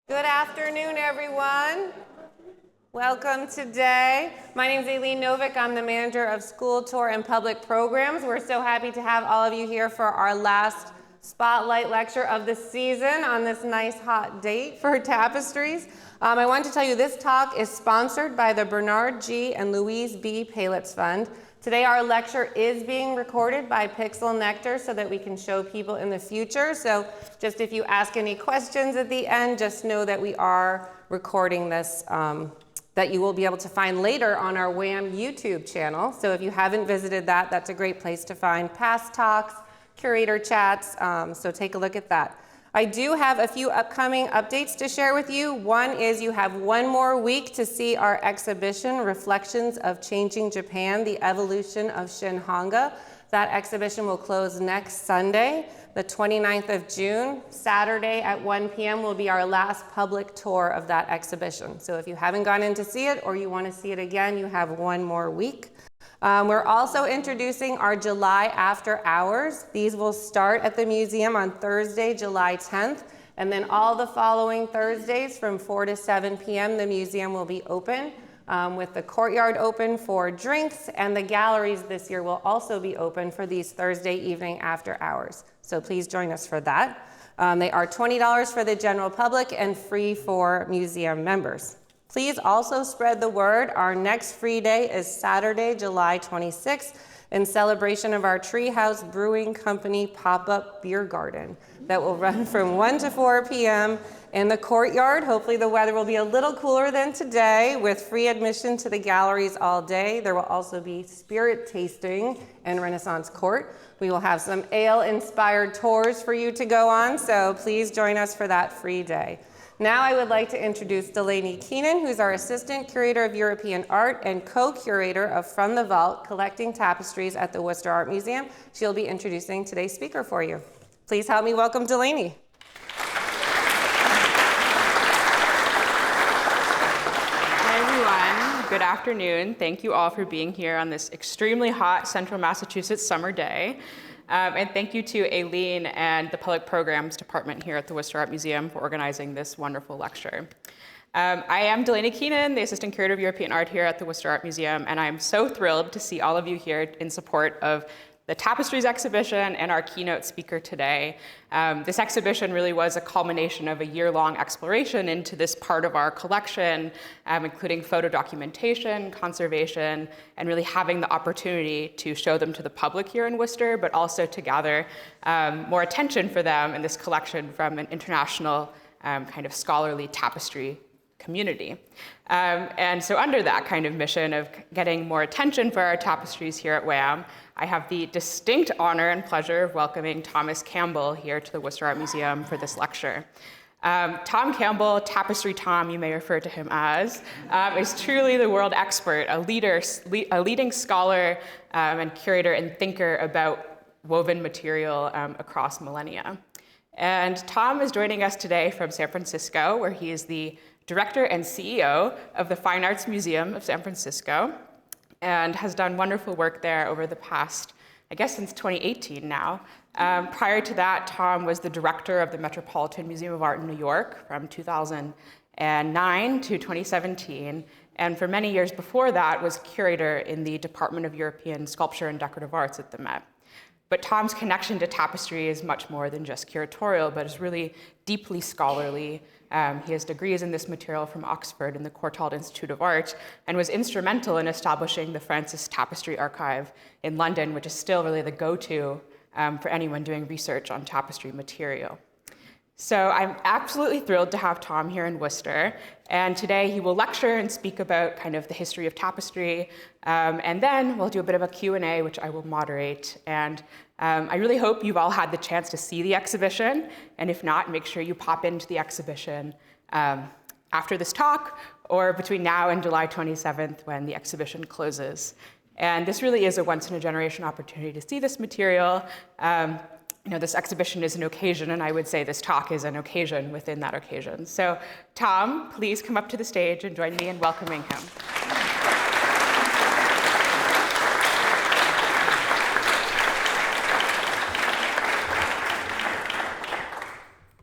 Good afternoon, everyone. Welcome today. My name is Aileen Novick. I'm the manager of School Tour and Public Programs. We're so happy to have all of you here for our last spotlight lecture of the season on this nice hot date for Tapestries. I want to tell you this talk is sponsored by the Bernard G. and Louise B. Palitz Fund. Today our lecture is being recorded by Pixel Nectar so that we can show people in the future. So just if you ask any questions at the end, just know that we are recording this, that you will be able to find later on our WHAM YouTube channel. So if you haven't visited that, that's a great place to find past talks, curator chats, so take a look at that. I do have a few upcoming updates to share with you. One is you have one more week to see our exhibition, Reflections of Changing Japan, the Evolution of Shinhanga. That exhibition will close next Sunday, the 29th of June. Saturday at 1 p.m. will be our last public tour of that exhibition. So if you haven't gone in to see it or you want to see it again, you have one more week. We're also introducing our July after hours. These will start at the museum on Thursday, July 10th, and then all the following Thursdays from 4 to 7 p.m. the museum will be open, with the courtyard open for drinks, and the galleries this year will also be open for these Thursday evening after hours. So please join us for that. They are $20 for the general public and free for museum members. Please also spread the word. Our next free day is Saturday, July 26th, in celebration of our Treehouse Brewing Company pop-up beer garden that will run from 1 to 4 p.m. in the courtyard. Hopefully the weather will be a little cooler than today, with free admission to the galleries all day. There will also be spirit tasting in Renaissance Court. We will have some ale-inspired tours for you to go on, so please join us for that free day. Now I would like to introduce Delaney Keenan, who's our Assistant Curator of European Art and co-curator of From the Vault, Collecting Tapestries at the Worcester Art Museum. She'll be introducing today's speaker for you. Please help me welcome Delaney. Hi everyone, good afternoon. Thank you all for being here on this extremely hot central Massachusetts summer day. And thank you to Aileen and the Public Programs Department here at the Worcester Art Museum for organizing this wonderful lecture. I am Delaney Keenan, the Assistant Curator of European Art here at the Worcester Art Museum, and I'm so thrilled to see all of you here in support of the Tapestries exhibition and our keynote speaker today. This exhibition really was a culmination of a year-long exploration into this part of our collection, including photo documentation, conservation, and really having the opportunity to show them to the public here in Worcester, but also to gather more attention for them in this collection from an international kind of scholarly tapestry community. And so under that kind of mission of getting more attention for our tapestries here at WHAM, I have the distinct honor and pleasure of welcoming Thomas Campbell here to the Worcester Art Museum for this lecture. Tom Campbell, Tapestry Tom, you may refer to him as, is truly the world expert, a leading scholar and curator and thinker about woven material across millennia. And Tom is joining us today from San Francisco, where he is the Director and CEO of the Fine Arts Museum of San Francisco, and has done wonderful work there over the past, I guess since 2018 now. Prior to that, Tom was the director of the Metropolitan Museum of Art in New York from 2009 to 2017, and for many years before that was curator in the Department of European Sculpture and Decorative Arts at the Met. But Tom's connection to tapestry is much more than just curatorial, but is really deeply scholarly. He has degrees in this material from Oxford and the Courtauld Institute of Art, and was instrumental in establishing the Francis Tapestry Archive in London, which is still really the go-to for anyone doing research on tapestry material. So I'm absolutely thrilled to have Tom here in Worcester, and today he will lecture and speak about kind of the history of tapestry, and then we'll do a bit of a Q&A, which I will moderate. And I really hope you've all had the chance to see the exhibition, and if not, make sure you pop into the exhibition after this talk, or between now and July 27th when the exhibition closes. And this really is a once-in-a-generation opportunity to see this material. You know, this exhibition is an occasion, and I would say this talk is an occasion within that occasion. So, Tom, please come up to the stage and join me in welcoming him.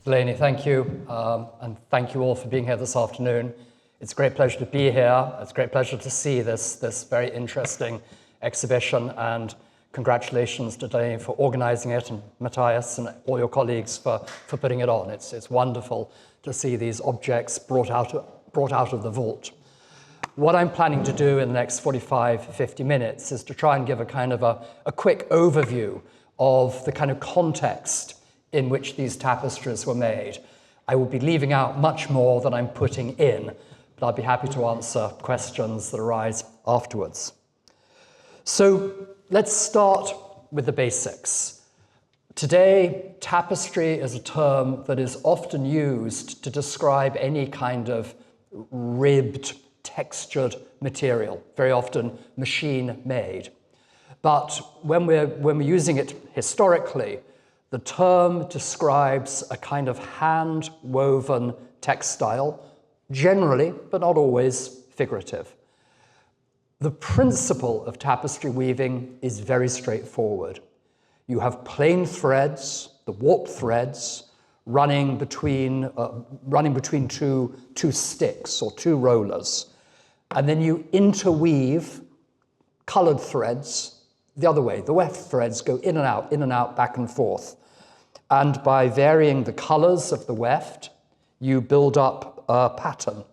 Delaney, thank you, and thank you all for being here this afternoon. It's a great pleasure to be here. It's a great pleasure to see this very interesting exhibition, and congratulations to Delaney for organizing it, and Matthias and all your colleagues for putting it on. It's wonderful to see these objects brought out of the vault. What I'm planning to do in the next 45, 50 minutes is to try and give a kind of a quick overview of the kind of context in which these tapestries were made. I will be leaving out much more than I'm putting in, but I'll be happy to answer questions that arise afterwards. So let's start with the basics. Today, tapestry is a term that is often used to describe any kind of ribbed, textured material, very often machine-made. But when we're using it historically, the term describes a kind of hand-woven textile, generally, but not always, figurative. The principle of tapestry weaving is very straightforward. You have plain threads, the warp threads, running between two sticks or two rollers, and then you interweave colored threads the other way. The weft threads go in and out, back and forth. And by varying the colors of the weft, you build up a pattern.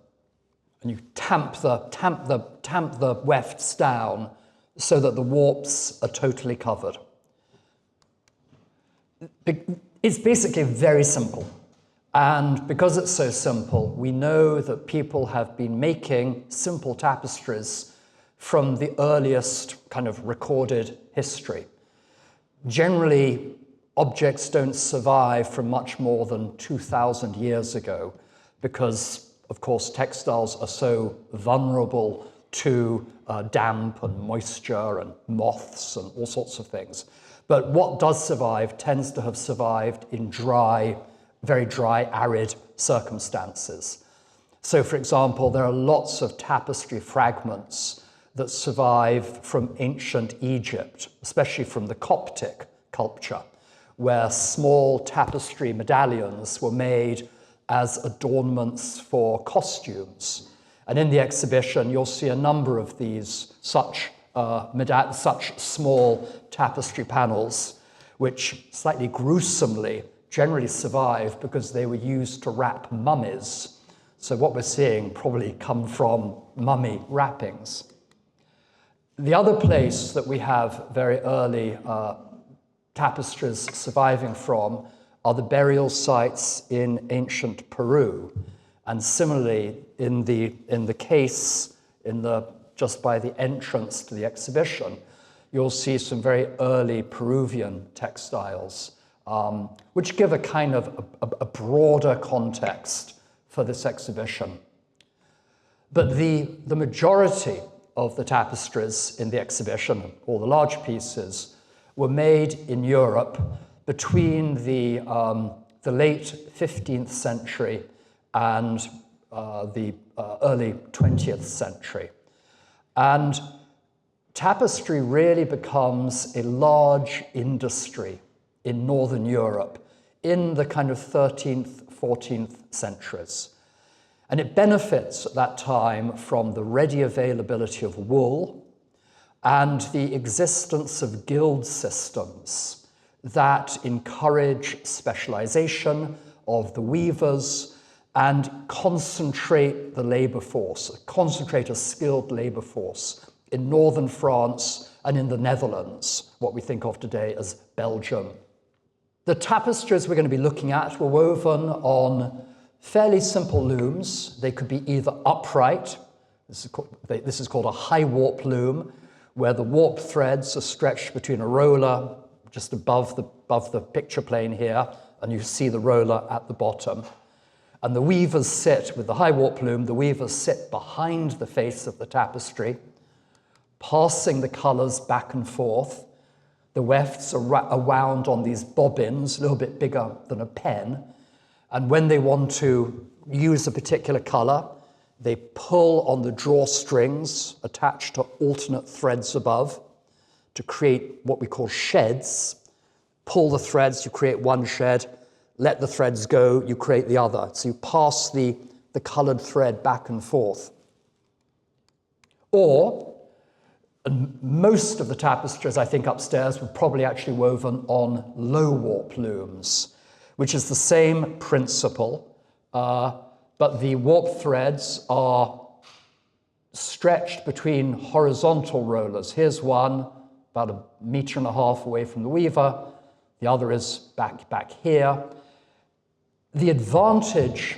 And you tamp the wefts down so that the warps are totally covered. It's basically very simple. And because it's so simple, we know that people have been making simple tapestries from the earliest kind of recorded history. Generally, objects don't survive from much more than 2,000 years ago because, of course, textiles are so vulnerable to damp and moisture and moths and all sorts of things. But what does survive tends to have survived in dry, very dry, arid circumstances. So, for example, there are lots of tapestry fragments that survive from ancient Egypt, especially from the Coptic culture, where small tapestry medallions were made as adornments for costumes. And in the exhibition, you'll see a number of these such small tapestry panels, which slightly gruesomely generally survive because they were used to wrap mummies. So what we're seeing probably come from mummy wrappings. The other place that we have very early tapestries surviving from are the burial sites in ancient Peru. And similarly, in the case, just by the entrance to the exhibition, you'll see some very early Peruvian textiles, which give a kind of a broader context for this exhibition. But the majority of the tapestries in the exhibition, all the large pieces, were made in Europe between the late 15th century and the early 20th century. And tapestry really becomes a large industry in Northern Europe in the kind of 13th, 14th centuries. And it benefits at that time from the ready availability of wool and the existence of guild systems that encourage specialization of the weavers and concentrate the labor force, concentrate a skilled labor force in northern France and in the Netherlands, what we think of today as Belgium. The tapestries we're going to be looking at were woven on fairly simple looms. They could be either upright, this is called a high warp loom, where the warp threads are stretched between a roller just above the picture plane here, and you see the roller at the bottom. And the weavers sit, with the high warp loom, the weavers sit behind the face of the tapestry, passing the colors back and forth. The wefts are wound on these bobbins, a little bit bigger than a pen. And when they want to use a particular color, they pull on the drawstrings attached to alternate threads above to create what we call sheds. Pull the threads to create one shed, let the threads go, you create the other. So you pass the colored thread back and forth. Or, and most of the tapestries, I think, upstairs were probably actually woven on low warp looms, which is the same principle, but the warp threads are stretched between horizontal rollers. Here's one, about 1.5 meters away from the weaver. The other is back here. The advantage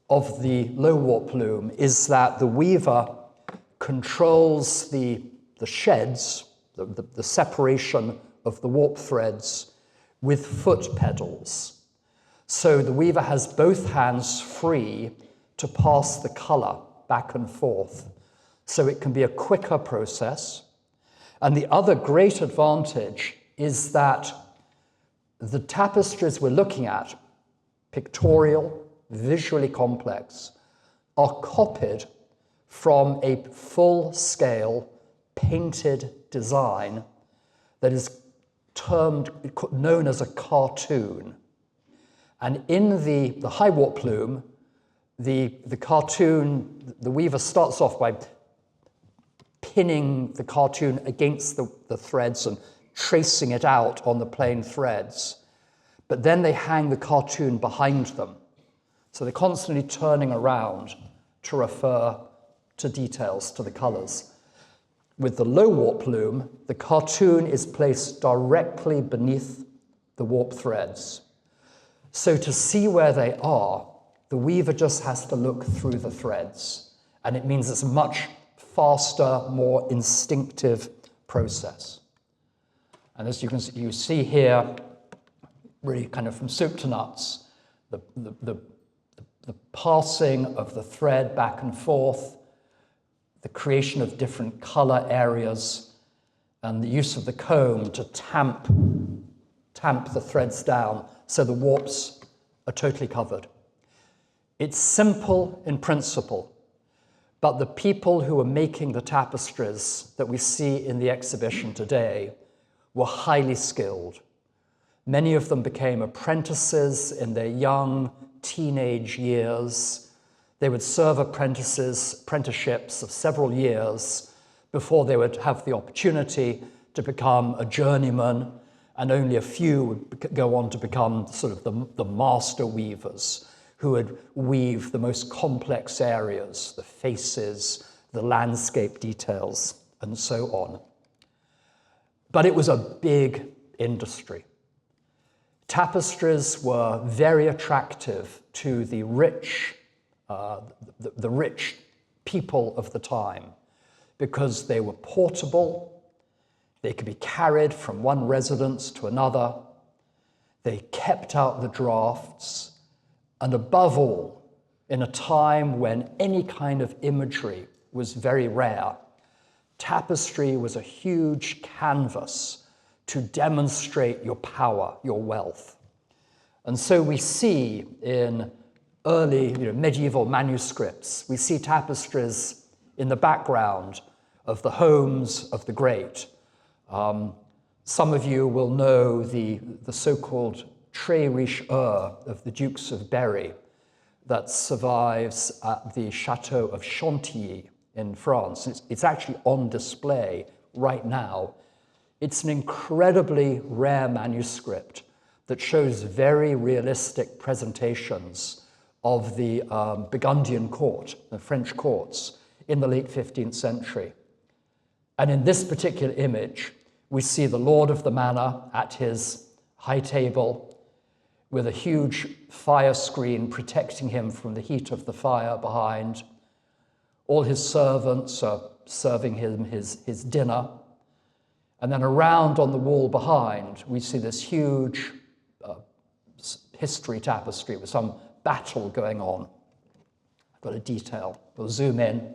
of the low warp loom is that the weaver controls the sheds, the separation of the warp threads with foot pedals. So the weaver has both hands free to pass the color back and forth. So it can be a quicker process. And the other great advantage is that the tapestries we're looking at, pictorial, visually complex, are copied from a full-scale painted design that is known as a cartoon. And in the high warp loom, the cartoon, the weaver starts off by pinning the cartoon against the threads and tracing it out on the plain threads. But then they hang the cartoon behind them. So they're constantly turning around to refer to details, to the colors. With the low warp loom, the cartoon is placed directly beneath the warp threads. So to see where they are, the weaver just has to look through the threads. And it means it's a much faster, more instinctive process. And as you see here, really kind of from soup to nuts, the passing of the thread back and forth, the creation of different color areas, and the use of the comb to tamp the threads down so the warps are totally covered. It's simple in principle, but the people who are making the tapestries that we see in the exhibition today were highly skilled. Many of them became apprentices in their young teenage years. They would serve apprenticeships of several years before they would have the opportunity to become a journeyman, and only a few would go on to become sort of the master weavers who would weave the most complex areas, the faces, the landscape details, and so on. But it was a big industry. Tapestries were very attractive to the rich people of the time because they were portable, they could be carried from one residence to another, they kept out the drafts, and above all, in a time when any kind of imagery was very rare, tapestry was a huge canvas to demonstrate your power, your wealth. And so we see in early medieval manuscripts, we see tapestries in the background of the homes of the great. Some of you will know the so-called Très Riche of the Dukes of Berry that survives at the Chateau of Chantilly in France. It's actually on display right now. It's an incredibly rare manuscript that shows very realistic presentations of the Burgundian court, the French courts, in the late 15th century. And in this particular image, we see the lord of the manor at his high table with a huge fire screen protecting him from the heat of the fire behind. All his servants are serving him his dinner. And then around on the wall behind, we see this huge history tapestry with some battle going on. I've got a detail. We'll zoom in.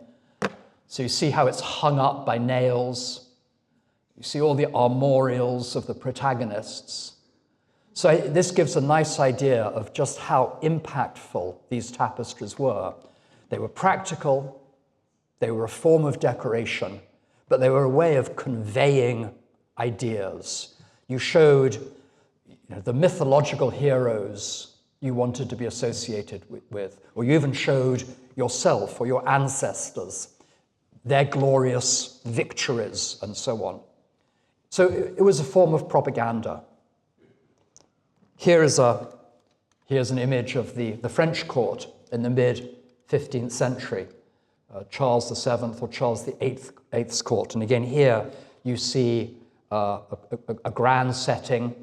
So you see how it's hung up by nails. You see all the armorials of the protagonists. So this gives a nice idea of just how impactful these tapestries were. They were practical, they were a form of decoration, but they were a way of conveying ideas. You showed the mythological heroes you wanted to be associated with, or you even showed yourself or your ancestors their glorious victories and so on. So it was a form of propaganda. Here's an image of the French court in the mid-15th century, Charles VII or Charles VIII's court. And again, here you see a grand setting,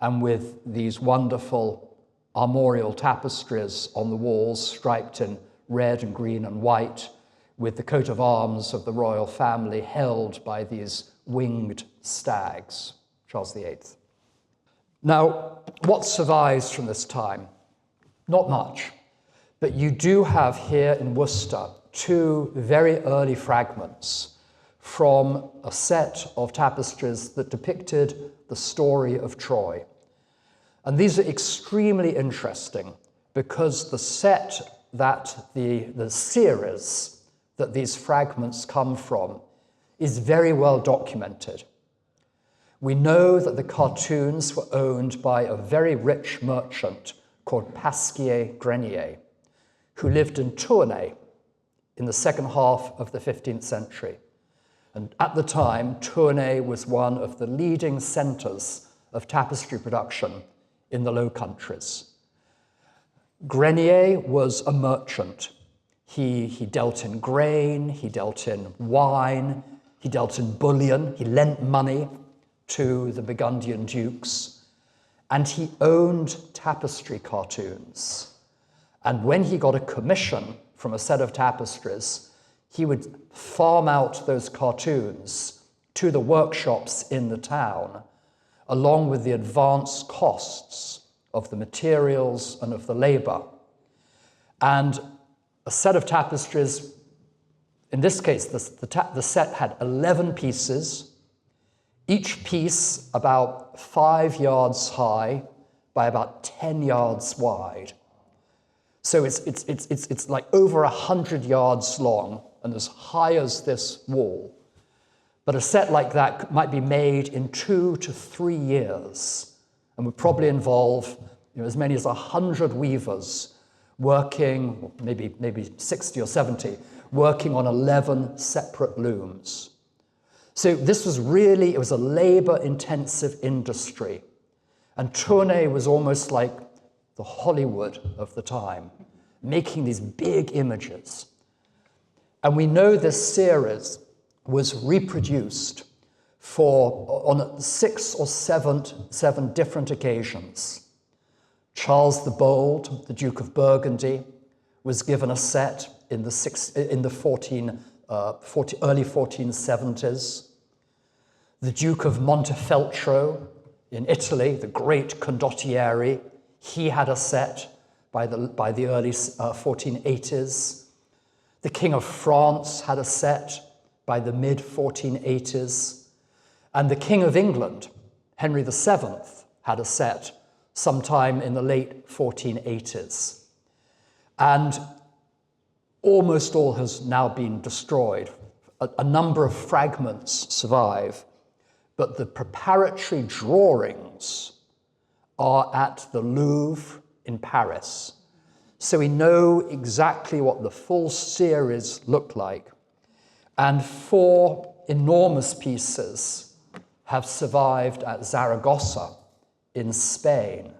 and with these wonderful armorial tapestries on the walls, striped in red and green and white, with the coat of arms of the royal family held by these winged stags, Charles VIII. Now, what survives from this time? Not much, but you do have here in Worcester 2 very early fragments from a set of tapestries that depicted the story of Troy. And these are extremely interesting because the set that the series that these fragments come from is very well documented. We know that the cartoons were owned by a very rich merchant called Pasquier-Grenier, who lived in Tournai in the second half of the 15th century. And at the time, Tournai was one of the leading centers of tapestry production in the Low Countries. Grenier was a merchant. He dealt in grain, he dealt in wine, he dealt in bullion, he lent money to the Burgundian dukes, and he owned tapestry cartoons. And when he got a commission from a set of tapestries, he would farm out those cartoons to the workshops in the town, along with the advance costs of the materials and of the labor. And a set of tapestries, in this case, the set had 11 pieces, each piece about 5 yards high by about 10 yards wide. So it's like over 100 yards long and as high as this wall. But a set like that might be made in 2 to 3 years and would probably involve as many as 100 weavers working, maybe 60 or 70, working on 11 separate looms. So this was really, it was a labor-intensive industry. And Tournai was almost like the Hollywood of the time, making these big images. And we know this series was reproduced on 6 or 7 different occasions. Charles the Bold, the Duke of Burgundy, was given a set in the early 1470s. The Duke of Montefeltro in Italy, the great condottieri, he had a set by the early 1480s. The King of France had a set by the mid-1480s. And the King of England, Henry VII, had a set sometime in the late 1480s. And almost all has now been destroyed. A number of fragments survive, but the preparatory drawings are at the Louvre in Paris. So we know exactly what the full series looked like. And 4 enormous pieces have survived at Zaragoza in Spain,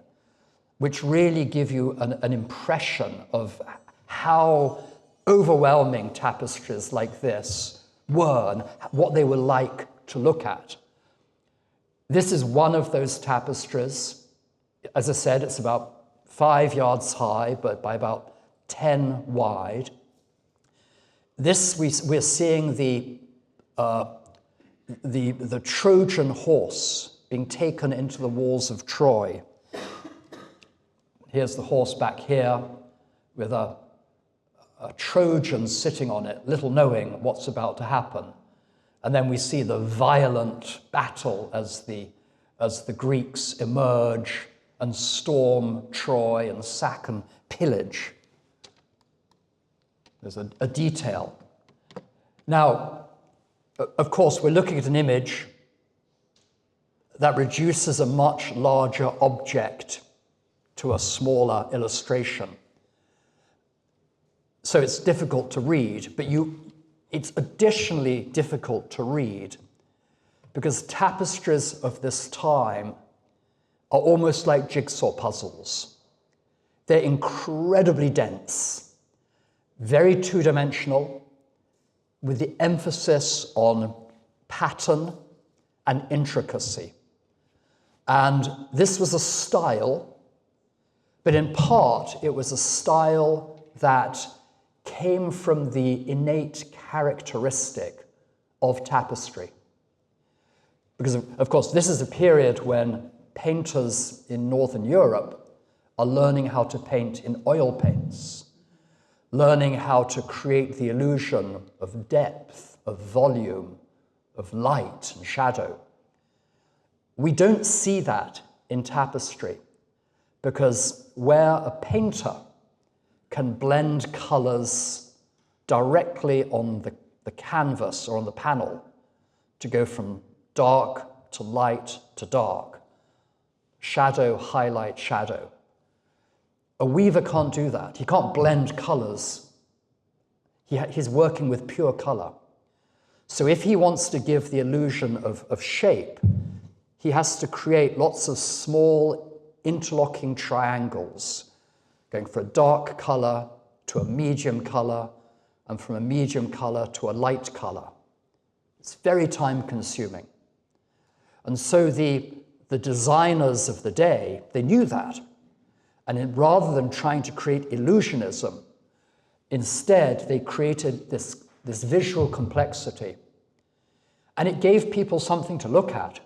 which really give you an impression of how overwhelming tapestries like this were and what they were like to look at. This is one of those tapestries. As I said, it's about 5 yards high, but by about 10 wide. This, we're seeing the Trojan horse being taken into the walls of Troy. Here's the horse back here with a Trojan sitting on it, little knowing what's about to happen. And then we see the violent battle as the Greeks emerge and storm Troy and sack and pillage. There's a detail. Now, of course, we're looking at an image that reduces a much larger object to a smaller illustration. So it's difficult to read, but it's additionally difficult to read because tapestries of this time are almost like jigsaw puzzles. They're incredibly dense, very two-dimensional, with the emphasis on pattern and intricacy. And this was a style, but in part it was a style that came from the innate characteristic of tapestry. Because, of course, this is a period when painters in Northern Europe are learning how to paint in oil paints, learning how to create the illusion of depth, of volume, of light and shadow. We don't see that in tapestry because where a painter can blend colors directly on the canvas or on the panel to go from dark to light to dark, shadow, highlight, shadow. A weaver can't do that. He can't blend colors. He's working with pure color. So if he wants to give the illusion of shape, he has to create lots of small interlocking triangles, going from a dark color to a medium color, and from a medium color to a light color. It's very time consuming. And so the designers of the day, they knew that. And rather than trying to create illusionism, instead they created this visual complexity. And it gave people something to look at.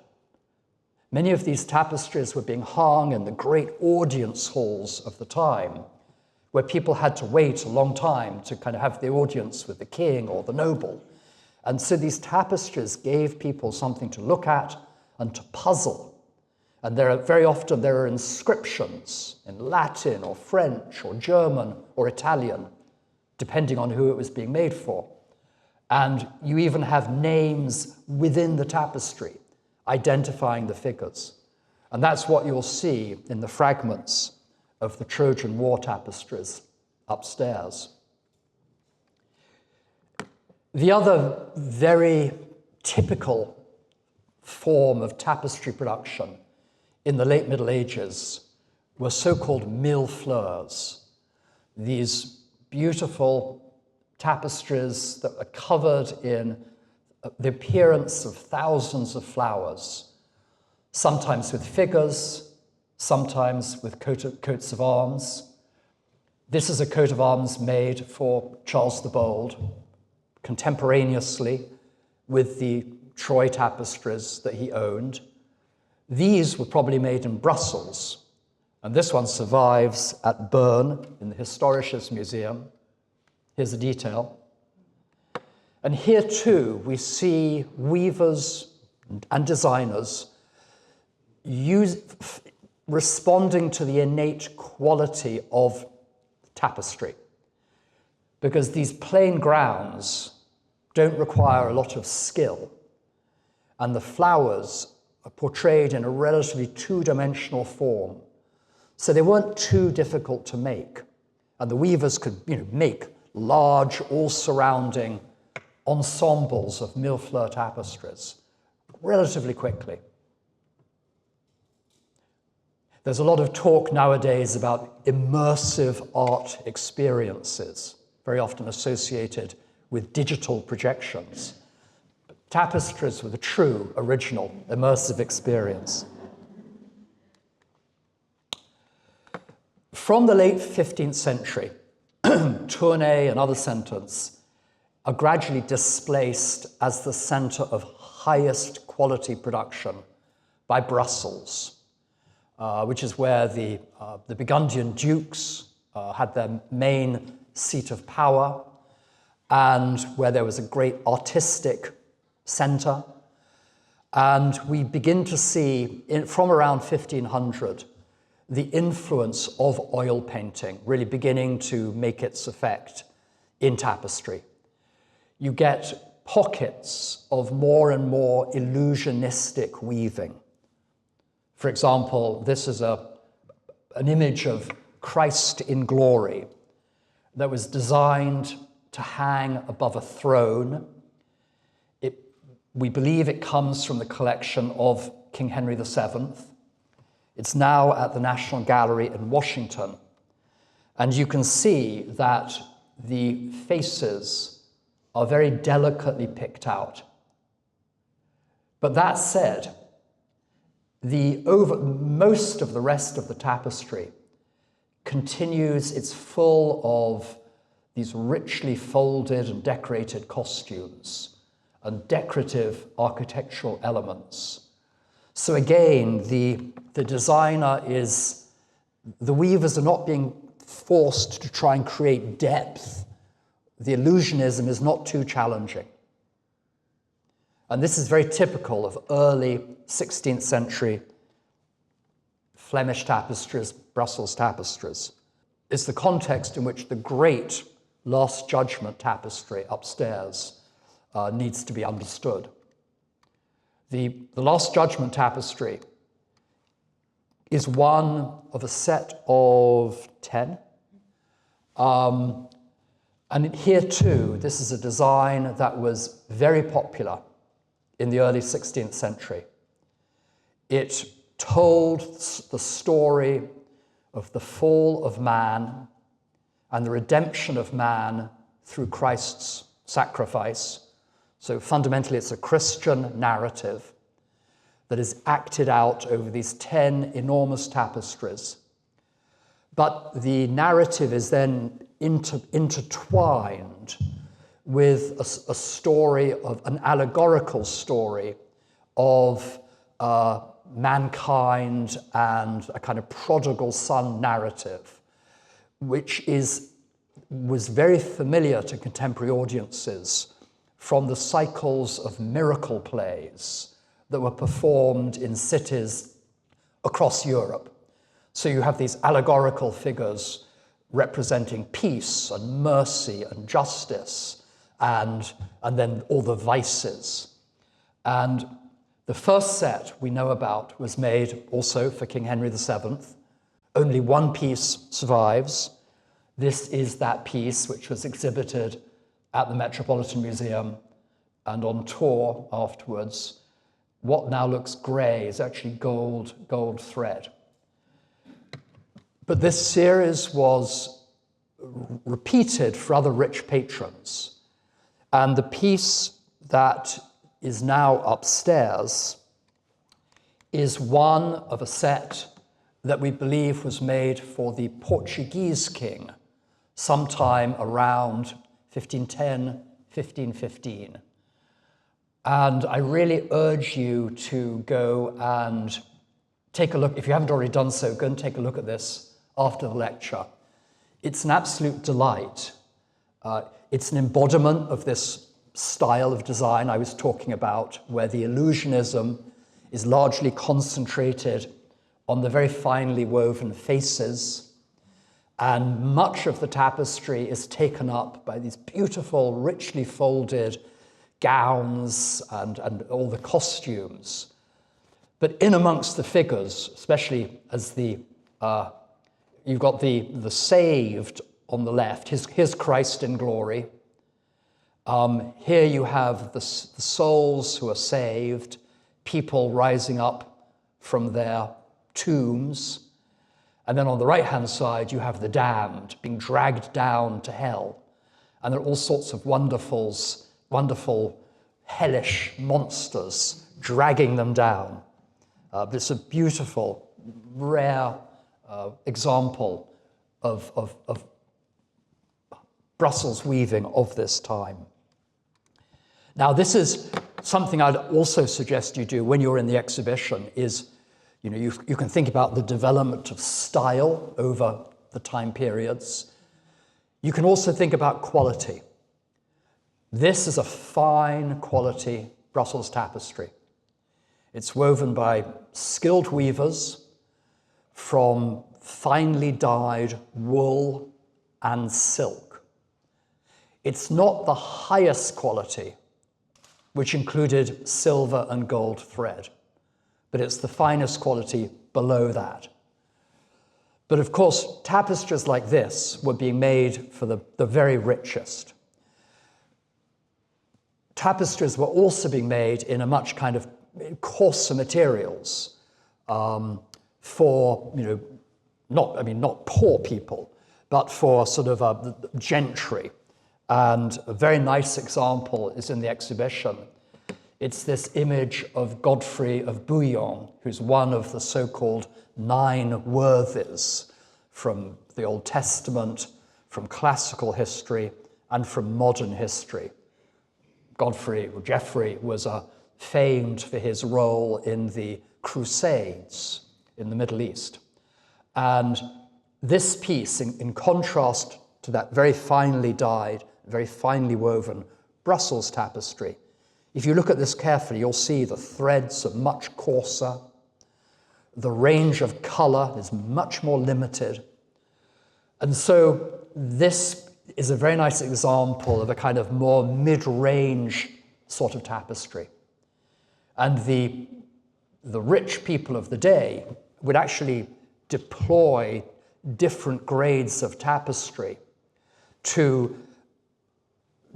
Many of these tapestries were being hung in the great audience halls of the time, where people had to wait a long time to kind of have the audience with the king or the noble. And so these tapestries gave people something to look at and to puzzle. And very often there are inscriptions in Latin or French or German or Italian, depending on who it was being made for. And you even have names within the tapestry identifying the figures. And that's what you'll see in the fragments of the Trojan War tapestries upstairs. The other very typical form of tapestry production in the late Middle Ages were so-called millefleurs, these beautiful tapestries that are covered in the appearance of thousands of flowers, sometimes with figures, sometimes with coats of arms. This is a coat of arms made for Charles the Bold, contemporaneously with the Troy tapestries that he owned. These were probably made in Brussels, and this one survives at Bern in the Historisches Museum. Here's the detail. And here too, we see weavers and designers responding to the innate quality of tapestry, because these plain grounds don't require a lot of skill, and the flowers are portrayed in a relatively two-dimensional form. So they weren't too difficult to make. And the weavers could, make large, all-surrounding ensembles of millefleur tapestries relatively quickly. There's a lot of talk nowadays about immersive art experiences, very often associated with digital projections. Tapestries were the true, original, immersive experience. From the late 15th century, Tournai and other centers are gradually displaced as the center of highest quality production by Brussels, which is where the Burgundian dukes had their main seat of power, and where there was a great artistic center. And we begin to see, from around 1500, the influence of oil painting really beginning to make its effect in tapestry. You get pockets of more and more illusionistic weaving, For example, this is an image of Christ in glory that was designed to hang above a throne. We believe it comes from the collection of King Henry VII. It's now at the National Gallery in Washington. And you can see that the faces are very delicately picked out. But that said, most of the rest of the tapestry continues, it's full of these richly folded and decorated costumes and decorative architectural elements. So again, the weavers are not being forced to try and create depth. The illusionism is not too challenging. And this is very typical of early 16th century Flemish tapestries, Brussels tapestries. It's the context in which the great Last Judgment tapestry upstairs needs to be understood. The Last Judgment tapestry is one of a set of 10. And here too, this is a design that was very popular in the early 16th century. It told the story of the fall of man and the redemption of man through Christ's sacrifice. So fundamentally, it's a Christian narrative that is acted out over these 10 enormous tapestries. But the narrative is then intertwined with a story of an allegorical story of mankind and a kind of prodigal son narrative, which was very familiar to contemporary audiences from the cycles of miracle plays that were performed in cities across Europe. So you have these allegorical figures representing peace and mercy and justice and then all the vices. And the first set we know about was made also for King Henry VII. Only one piece survives. This is that piece which was exhibited at the Metropolitan Museum and on tour afterwards. What now looks grey is actually gold thread. But this series was repeated for other rich patrons. And the piece that is now upstairs is one of a set that we believe was made for the Portuguese king sometime around 1510, 1515. And I really urge you to go and take a look. If you haven't already done so, go and take a look at this after the lecture. It's an absolute delight. It's an embodiment of this style of design I was talking about, where the illusionism is largely concentrated on the very finely woven faces, and much of the tapestry is taken up by these beautiful, richly folded gowns and all the costumes. But in amongst the figures, especially as you've got the saved on the left, here's Christ in glory. Here you have the souls who are saved, people rising up from their tombs. And then on the right-hand side, you have the damned being dragged down to hell. And there are all sorts of wonderful, hellish monsters dragging them down. But it's a beautiful, rare example of Brussels weaving of this time. Now, this is something I'd also suggest you do when you're in the exhibition is, you can think about the development of style over the time periods. You can also think about quality. This is a fine quality Brussels tapestry. It's woven by skilled weavers from finely dyed wool and silk. It's not the highest quality, which included silver and gold thread, but it's the finest quality below that. But of course, tapestries like this were being made for the very richest. Tapestries were also being made in a much kind of coarser materials for, not poor people, but for sort of gentry. And a very nice example is in the exhibition. It's this image of Godfrey of Bouillon, who's one of the so-called 9 worthies from the Old Testament, from classical history, and from modern history. Geoffrey was famed for his role in the Crusades in the Middle East. And this piece, in contrast to that very finely dyed, very finely woven Brussels tapestry, if you look at this carefully, you'll see the threads are much coarser, the range of color is much more limited. And so this is a very nice example of a kind of more mid-range sort of tapestry. And the rich people of the day would actually deploy different grades of tapestry to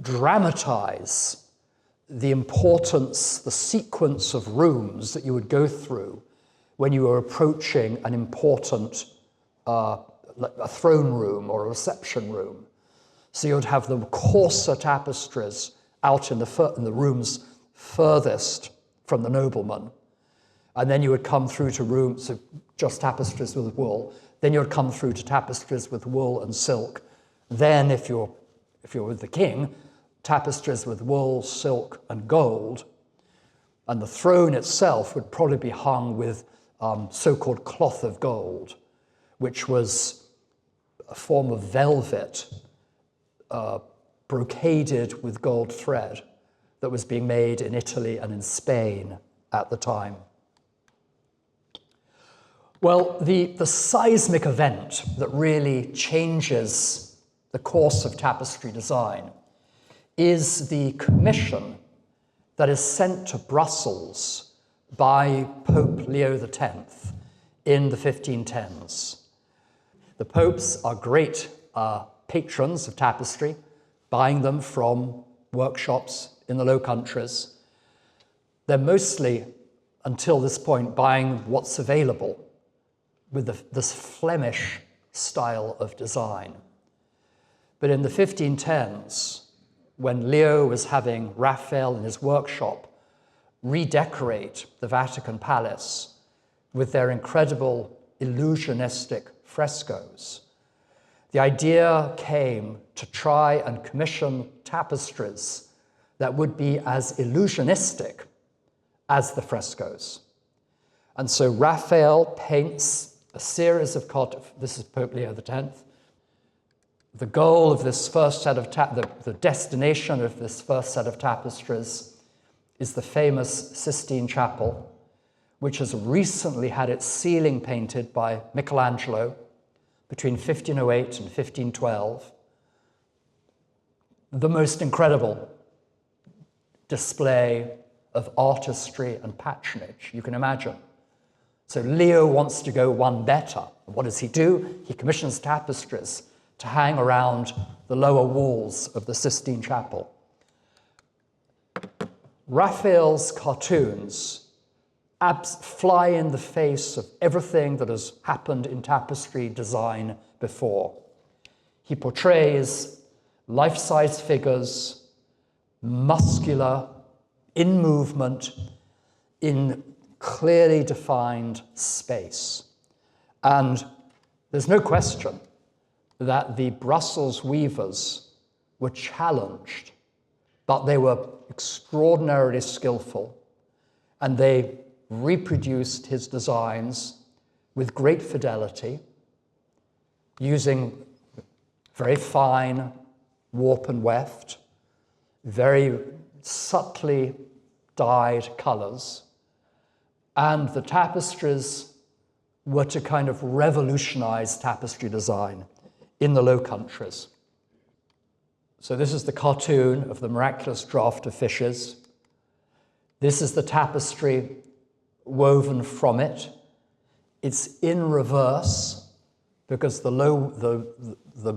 dramatize the importance, the sequence of rooms that you would go through when you were approaching an important like a throne room or a reception room. So you would have the coarser tapestries out in the rooms furthest from the nobleman. And then you would come through to rooms of just tapestries with wool. Then you would come through to tapestries with wool and silk. Then, if you're with the king, tapestries with wool, silk, and gold. And the throne itself would probably be hung with so-called cloth of gold, which was a form of velvet brocaded with gold thread that was being made in Italy and in Spain at the time. Well, the seismic event that really changes the course of tapestry design is the commission that is sent to Brussels by Pope Leo X in the 1510s. The popes are great patrons of tapestry, buying them from workshops in the Low Countries. They're mostly, until this point, buying what's available with this Flemish style of design. But in the 1510s, when Leo was having Raphael in his workshop redecorate the Vatican Palace with their incredible illusionistic frescoes, the idea came to try and commission tapestries that would be as illusionistic as the frescoes. And so Raphael paints a series of this is Pope Leo X. The goal of this first set of the destination of this first set of tapestries is the famous Sistine Chapel, which has recently had its ceiling painted by Michelangelo between 1508 and 1512. The most incredible display of artistry and patronage you can imagine. So Leo wants to go one better. What does he do? He commissions tapestries to hang around the lower walls of the Sistine Chapel. Raphael's cartoons fly in the face of everything that has happened in tapestry design before. He portrays life-size figures, muscular, in movement, in clearly defined space. And there's no question that the Brussels weavers were challenged, but they were extraordinarily skillful, and they reproduced his designs with great fidelity, using very fine warp and weft, very subtly dyed colors, and the tapestries were to kind of revolutionize tapestry design in the Low Countries. So this is the cartoon of the miraculous draught of fishes. This is the tapestry woven from it. It's in reverse because the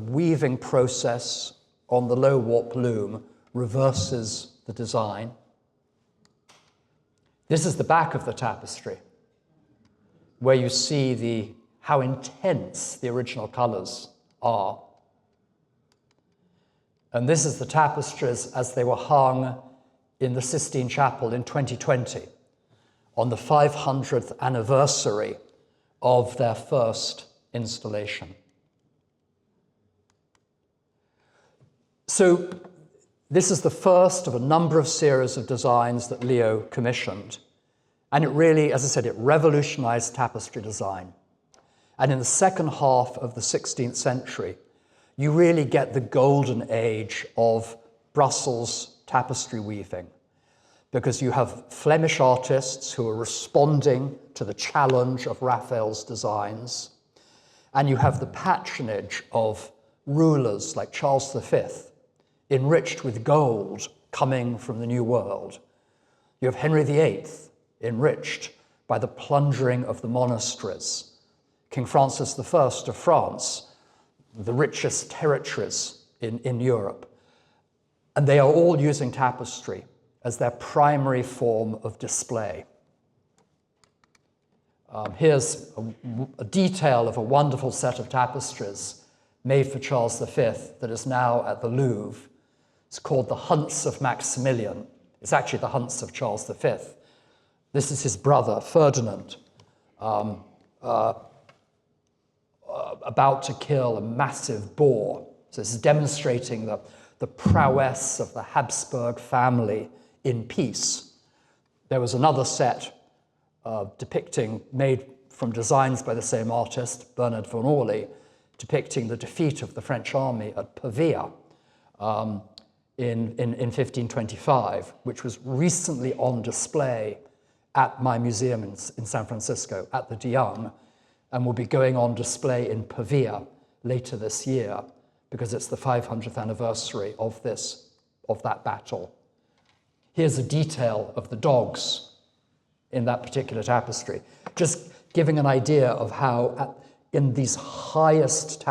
weaving process on the low warp loom reverses the design. This is the back of the tapestry, where you see how intense the original colors are. And this is the tapestries as they were hung in the Sistine Chapel in 2020, on the 500th anniversary of their first installation. So this is the first of a number of series of designs that Leo commissioned. And it really, as I said, it revolutionized tapestry design. And in the second half of the 16th century, you really get the golden age of Brussels tapestry weaving, because you have Flemish artists who are responding to the challenge of Raphael's designs, and you have the patronage of rulers like Charles V, enriched with gold coming from the New World. You have Henry VIII, enriched by the plundering of the monasteries. King Francis I of France, the richest territories in Europe. And they are all using tapestry as their primary form of display. Here's a detail of a wonderful set of tapestries made for Charles V that is now at the Louvre. It's called the Hunts of Maximilian. It's actually the Hunts of Charles V. This is his brother, Ferdinand, about to kill a massive boar. So this is demonstrating the prowess of the Habsburg family in peace. There was another set made from designs by the same artist, Bernard von Orly, depicting the defeat of the French army at Pavia in 1525, which was recently on display at my museum in San Francisco, at the de Young, and will be going on display in Pavia later this year, because it's the 500th anniversary of that battle. Here's a detail of the dogs in that particular tapestry, just giving an idea of how in these highest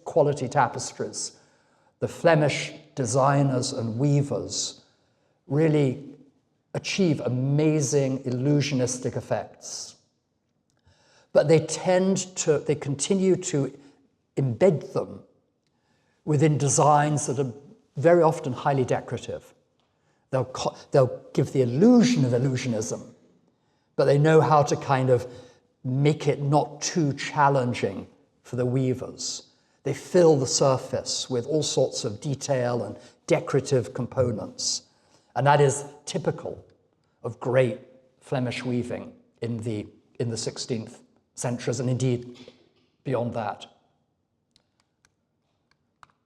quality tapestries, the Flemish designers and weavers really achieve amazing illusionistic effects. But they continue to embed them within designs that are very often highly decorative. They'll give the illusion of illusionism, but they know how to kind of make it not too challenging for the weavers. They fill the surface with all sorts of detail and decorative components. And that is typical of great Flemish weaving in the 16th centuries, and indeed beyond that.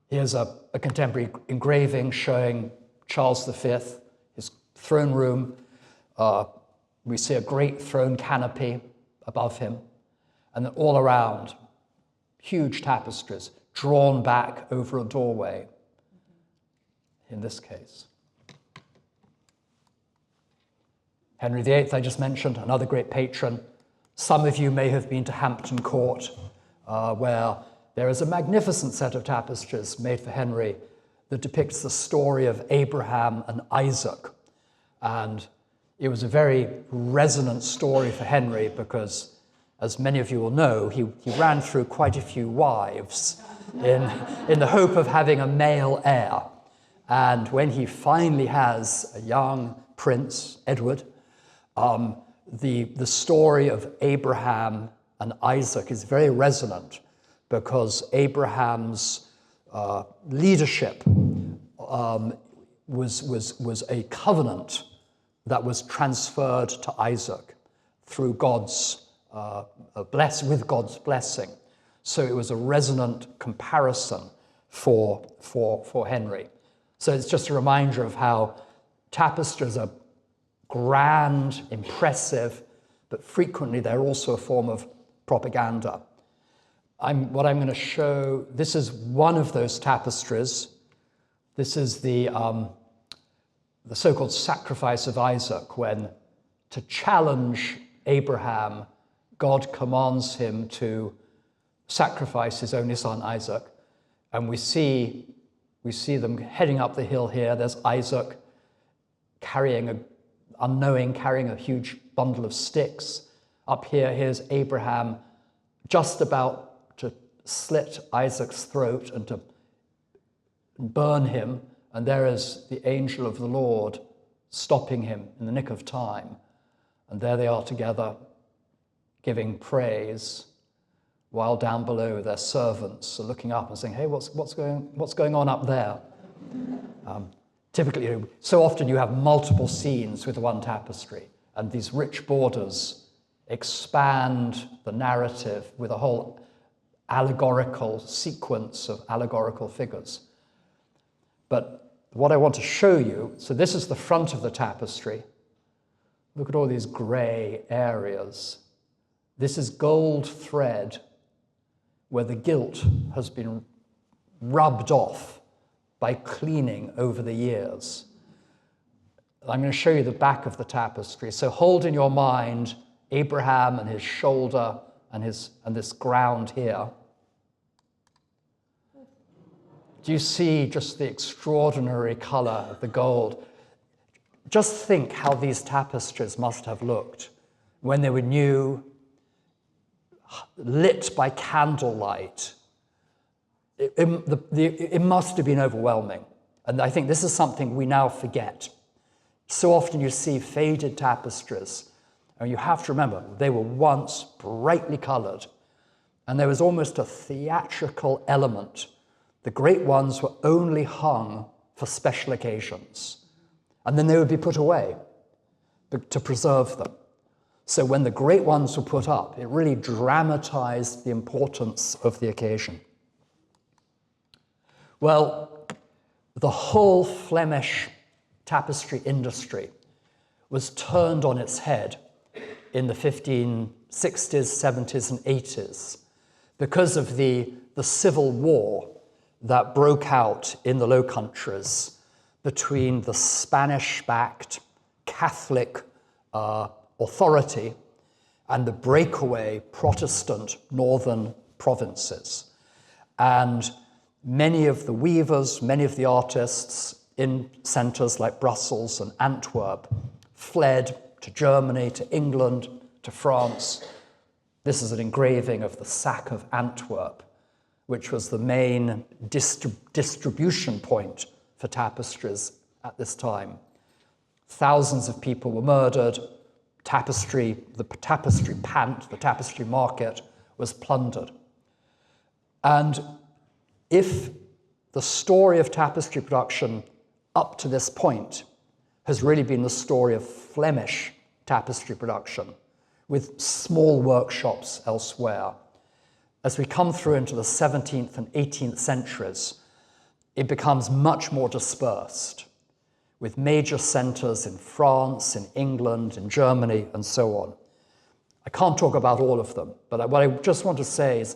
Here's a contemporary engraving showing Charles V, his throne room. We see a great throne canopy above him, and then all around, huge tapestries drawn back over a doorway, in this case. Henry VIII, I just mentioned, another great patron. Some of you may have been to Hampton Court, where there is a magnificent set of tapestries made for Henry that depicts the story of Abraham and Isaac. And it was a very resonant story for Henry because, as many of you will know, he ran through quite a few wives in the hope of having a male heir. And when he finally has a young prince, Edward, the story of Abraham and Isaac is very resonant because Abraham's leadership was a covenant that was transferred to Isaac through God's blessing. So it was a resonant comparison for Henry. So it's just a reminder of how tapestries are grand, impressive, but frequently they're also a form of propaganda. What I'm going to show, this is one of those tapestries. This is the so-called sacrifice of Isaac, when to challenge Abraham, God commands him to sacrifice his only son, Isaac. And we see them heading up the hill here. There's Isaac carrying a huge bundle of sticks. Up here, here's Abraham just about to slit Isaac's throat and to burn him. And there is the angel of the Lord stopping him in the nick of time. And there they are together, giving praise, while down below their servants are looking up and saying, hey, what's going on up there? Typically, so often you have multiple scenes with one tapestry, and these rich borders expand the narrative with a whole allegorical sequence of allegorical figures. But what I want to show you, so this is the front of the tapestry. Look at all these gray areas. This is gold thread where the gilt has been rubbed off by cleaning over the years. I'm going to show you the back of the tapestry. So hold in your mind Abraham and his shoulder and this ground here. Do you see just the extraordinary color of the gold? Just think how these tapestries must have looked when they were new, lit by candlelight. It must have been overwhelming. And I think this is something we now forget. So often you see faded tapestries, and you have to remember, they were once brightly colored, and there was almost a theatrical element. The great ones were only hung for special occasions, and then they would be put away to preserve them. So when the great ones were put up, it really dramatized the importance of the occasion. Well, the whole Flemish tapestry industry was turned on its head in the 1560s, 70s, and 80s because of the civil war that broke out in the Low Countries between the Spanish-backed Catholic authority and the breakaway Protestant northern provinces. And many of the weavers, many of the artists in centres like Brussels and Antwerp fled to Germany, to England, to France. This is an engraving of the sack of Antwerp, which was the main distribution point for tapestries at this time. Thousands of people were murdered. The tapestry pant, the tapestry market was plundered. And if the story of tapestry production up to this point has really been the story of Flemish tapestry production with small workshops elsewhere, as we come through into the 17th and 18th centuries, it becomes much more dispersed, with major centers in France, in England, in Germany, and so on. I can't talk about all of them, but what I just want to say is,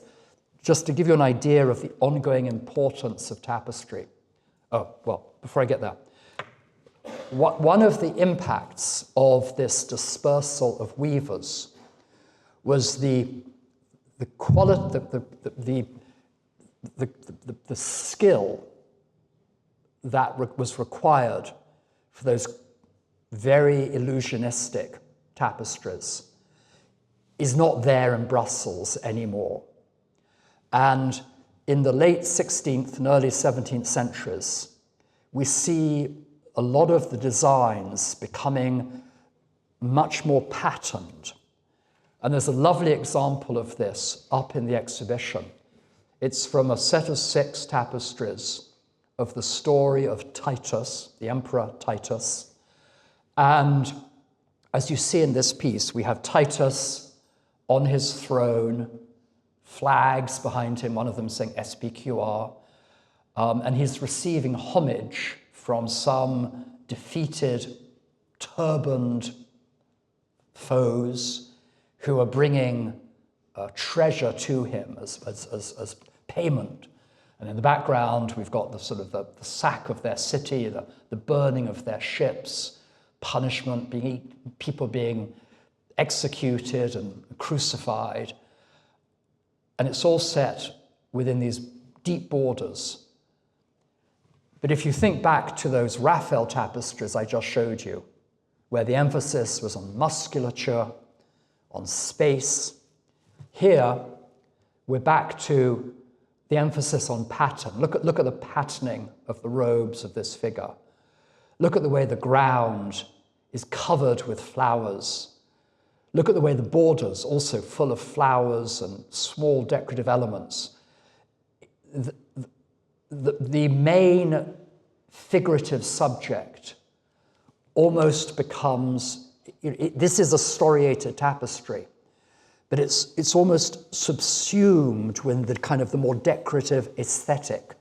just to give you an idea of the ongoing importance of tapestry. Oh, well, before I get there, one of the impacts of this dispersal of weavers was the skill that was required for those very illusionistic tapestries is not there in Brussels anymore. And in the late 16th and early 17th centuries, we see a lot of the designs becoming much more patterned. And there's a lovely example of this up in the exhibition. It's from a set of 6 tapestries of the story of Titus, the Emperor Titus. And as you see in this piece, we have Titus on his throne, flags behind him, one of them saying SPQR, and he's receiving homage from some defeated, turbaned foes who are bringing treasure to him as payment. And in the background, we've got the sack of their city, the burning of their ships, punishment, people being executed and crucified. And it's all set within these deep borders. But if you think back to those Raphael tapestries I just showed you, where the emphasis was on musculature, on space, here we're back to the emphasis on pattern. Look at the patterning of the robes of this figure. Look at the way the ground is covered with flowers. Look at the way the borders, also full of flowers and small decorative elements. The main figurative subject almost becomes, this is a storiated tapestry, but it's almost subsumed with the kind of the more decorative aesthetic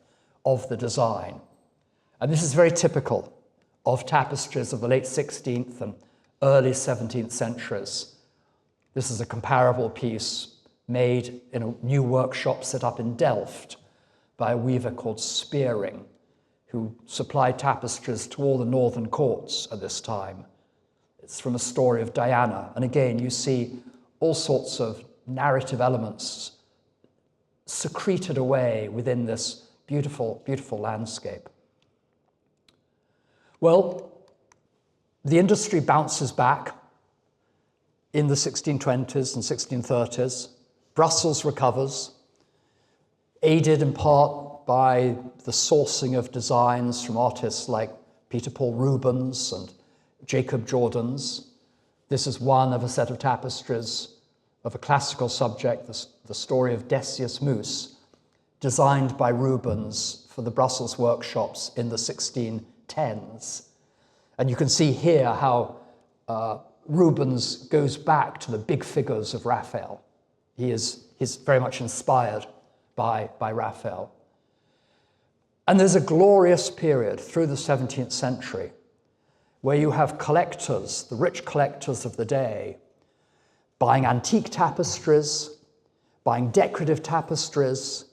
of the design. And this is very typical of tapestries of the late 16th and early 17th centuries. This is a comparable piece made in a new workshop set up in Delft by a weaver called Spearing, who supplied tapestries to all the northern courts at this time. It's from a story of Diana. And again, you see all sorts of narrative elements secreted away within this beautiful, beautiful landscape. Well, the industry bounces back in the 1620s and 1630s. Brussels recovers, aided in part by the sourcing of designs from artists like Peter Paul Rubens and Jacob Jordaens. This is one of a set of tapestries of a classical subject, the story of Decius Mus, designed by Rubens for the Brussels workshops in the 1610s. And you can see here how Rubens goes back to the big figures of Raphael. He's very much inspired by Raphael. And there's a glorious period through the 17th century where you have collectors, the rich collectors of the day, buying antique tapestries, buying decorative tapestries,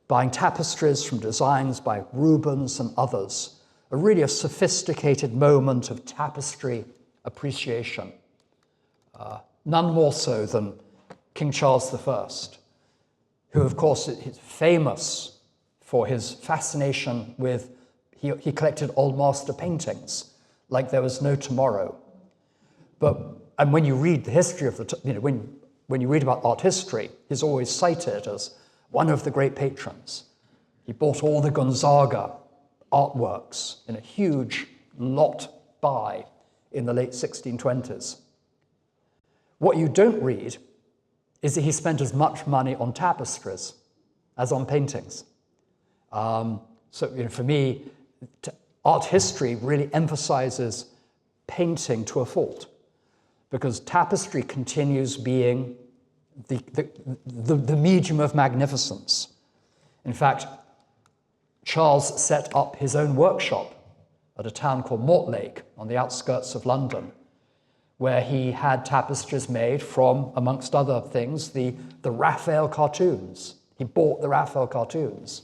buying tapestries from designs by Rubens and others. Really a sophisticated moment of tapestry appreciation. None more so than King Charles I, who of course is famous for his fascination with, he collected old master paintings like there was no tomorrow. And when you read the history of when you read about art history, he's always cited as one of the great patrons. He bought all the Gonzaga artworks in a huge lot buy in the late 1620s. What you don't read is that he spent as much money on tapestries as on paintings. For me, art history really emphasizes painting to a fault, because tapestry continues being the medium of magnificence. In fact, Charles set up his own workshop at a town called Mortlake on the outskirts of London, where he had tapestries made from, amongst other things, the Raphael cartoons. He bought the Raphael cartoons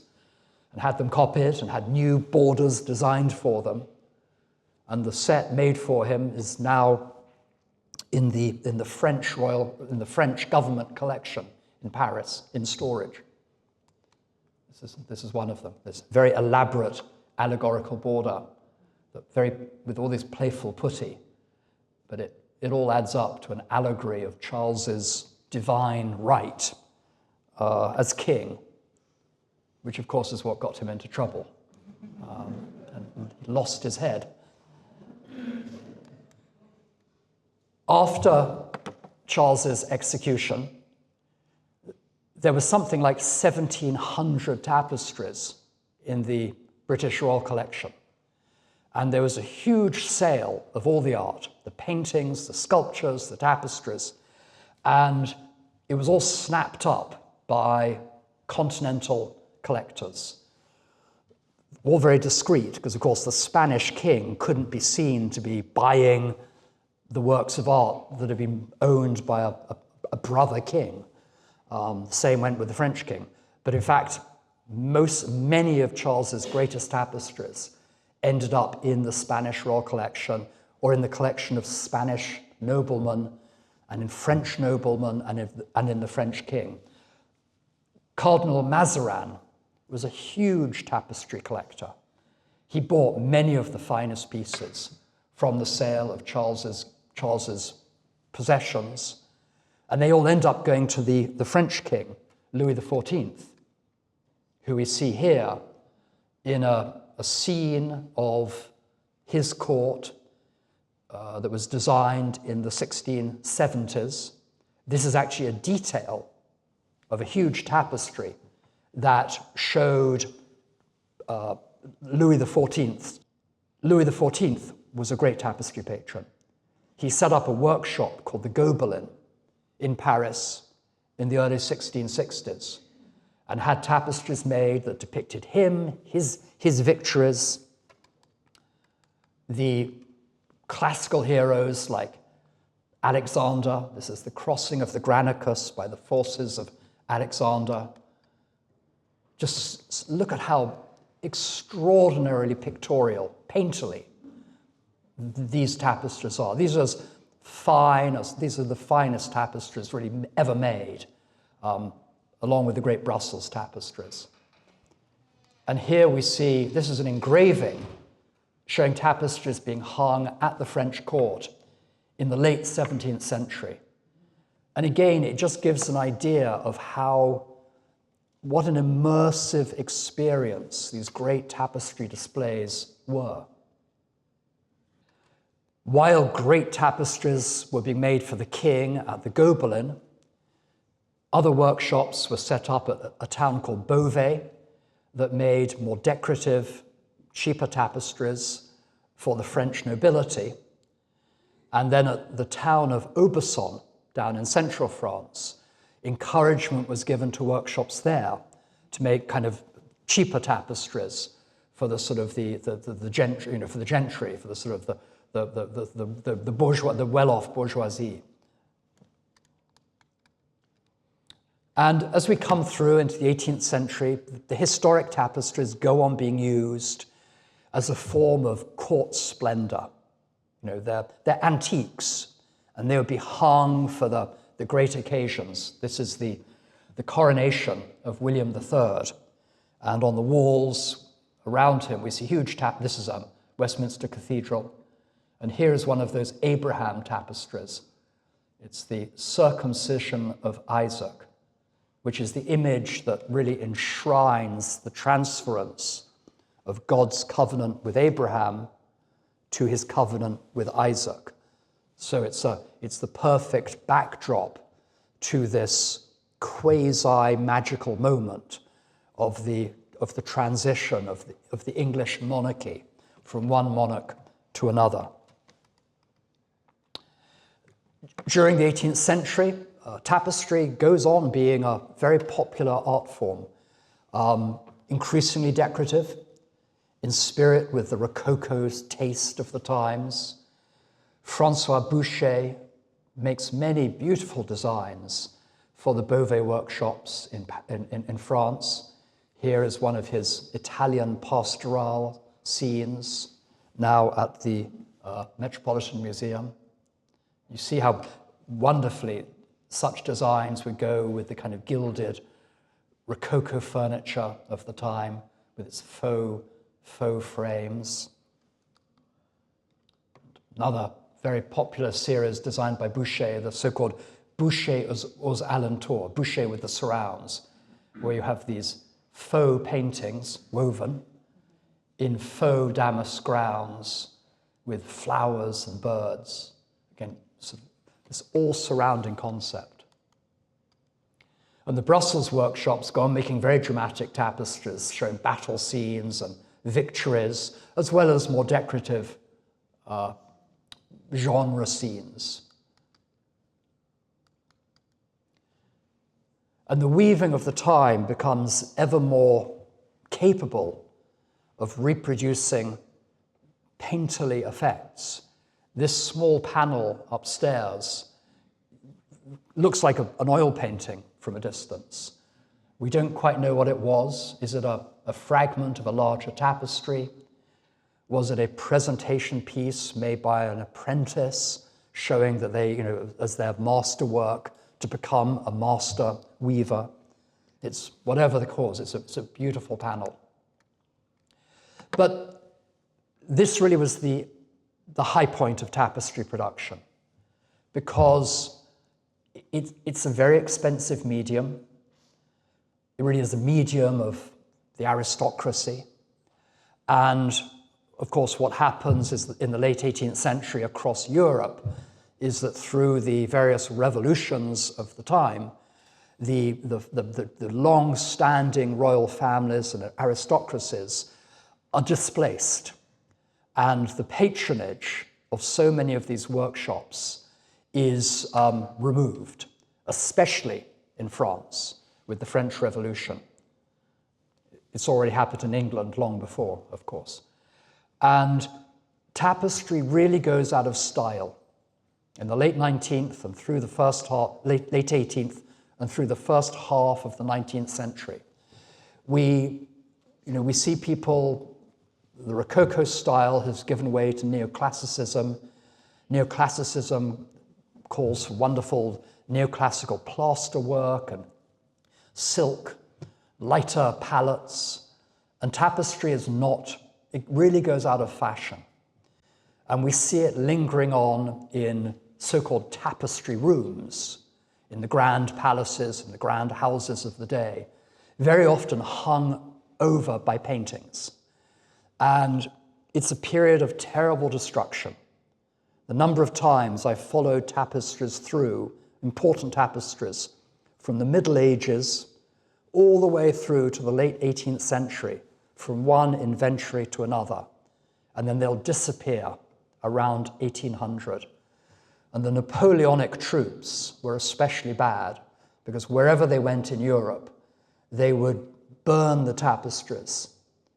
and had them copied and had new borders designed for them. And the set made for him is now in the French government collection in Paris in storage. This is one of them. This very elaborate allegorical border, with all this playful putty, but it all adds up to an allegory of Charles's divine right as king, which of course is what got him into trouble, and he lost his head. After Charles's execution, there was something like 1,700 tapestries in the British Royal Collection. And there was a huge sale of all the art, the paintings, the sculptures, the tapestries, and it was all snapped up by continental collectors. All very discreet, because of course the Spanish king couldn't be seen to be buying the works of art that had been owned by a brother king. The same went with the French king. But in fact, many of Charles's greatest tapestries ended up in the Spanish Royal Collection, or in the collection of Spanish noblemen and in French noblemen and in the French king. Cardinal Mazarin was a huge tapestry collector. He bought many of the finest pieces from the sale of Charles's possessions, and they all end up going to the French king, Louis XIV, who we see here in a scene of his court that was designed in the 1670s. This is actually a detail of a huge tapestry that showed Louis XIV. Louis XIV was a great tapestry patron. He set up a workshop called the Gobelin in Paris in the early 1660s and had tapestries made that depicted him, his victories, the classical heroes like Alexander. This is the crossing of the Granicus by the forces of Alexander. Just look at how extraordinarily pictorial, painterly, these tapestries are. These are the finest tapestries really ever made, along with the great Brussels tapestries. And here we see, this is an engraving showing tapestries being hung at the French court in the late 17th century. And again, it just gives an idea of what an immersive experience these great tapestry displays were. While great tapestries were being made for the king at the Gobelin, other workshops were set up at a town called Beauvais that made more decorative, cheaper tapestries for the French nobility. And then at the town of Aubusson, down in central France, encouragement was given to workshops there to make kind of cheaper tapestries for the sort of the gentry, for the gentry, for the sort of the bourgeois, the well-off bourgeoisie. And as we come through into the 18th century, the historic tapestries go on being used as a form of court splendor. They're antiques, and they would be hung for the great occasions. This is the coronation of William III, and on the walls around him we see huge this is Westminster Cathedral, and here is one of those Abraham tapestries. It's the circumcision of Isaac, which is the image that really enshrines the transference of God's covenant with Abraham to his covenant with Isaac. So it's the perfect backdrop to this quasi-magical moment of the transition of the English monarchy from one monarch to another. During the 18th century, tapestry goes on being a very popular art form, increasingly decorative, in spirit with the Rococo's taste of the times. Francois Boucher makes many beautiful designs for the Beauvais workshops in France. Here is one of his Italian pastoral scenes, now at the Metropolitan Museum. You see how wonderfully such designs would go with the kind of gilded Rococo furniture of the time with its faux frames. Another very popular series designed by Boucher, the so-called Boucher aux alentours, Boucher with the surrounds, where you have these faux paintings woven in faux damask grounds with flowers and birds. Again, sort of this all-surrounding concept. And the Brussels workshops go on making very dramatic tapestries showing battle scenes and victories, as well as more decorative genre scenes. And the weaving of the time becomes ever more capable of reproducing painterly effects. This small panel upstairs looks like an oil painting from a distance. We don't quite know what it was. Is it a fragment of a larger tapestry? Was it a presentation piece made by an apprentice showing that they, as their masterwork to become a master weaver? It's whatever the cause, it's a beautiful panel. But this really was the high point of tapestry production, because it's a very expensive medium. It really is a medium of the aristocracy. And of course, what happens is that in the late 18th century across Europe is that through the various revolutions of the time, the long-standing royal families and aristocracies are displaced. And the patronage of so many of these workshops is removed, especially in France with the French Revolution. It's already happened in England long before, of course. And tapestry really goes out of style in the late 19th and through the first half, late 18th and through the first half of the 19th century. We see people, the Rococo style has given way to neoclassicism. Neoclassicism calls for wonderful neoclassical plasterwork and silk, lighter palettes, and tapestry is not. It really goes out of fashion. And we see it lingering on in so-called tapestry rooms, in the grand palaces and the grand houses of the day, very often hung over by paintings. And it's a period of terrible destruction. The number of times I've followed tapestries through, important tapestries, from the Middle Ages all the way through to the late 18th century, from one inventory to another, and then they'll disappear around 1800. And the Napoleonic troops were especially bad, because wherever they went in Europe, they would burn the tapestries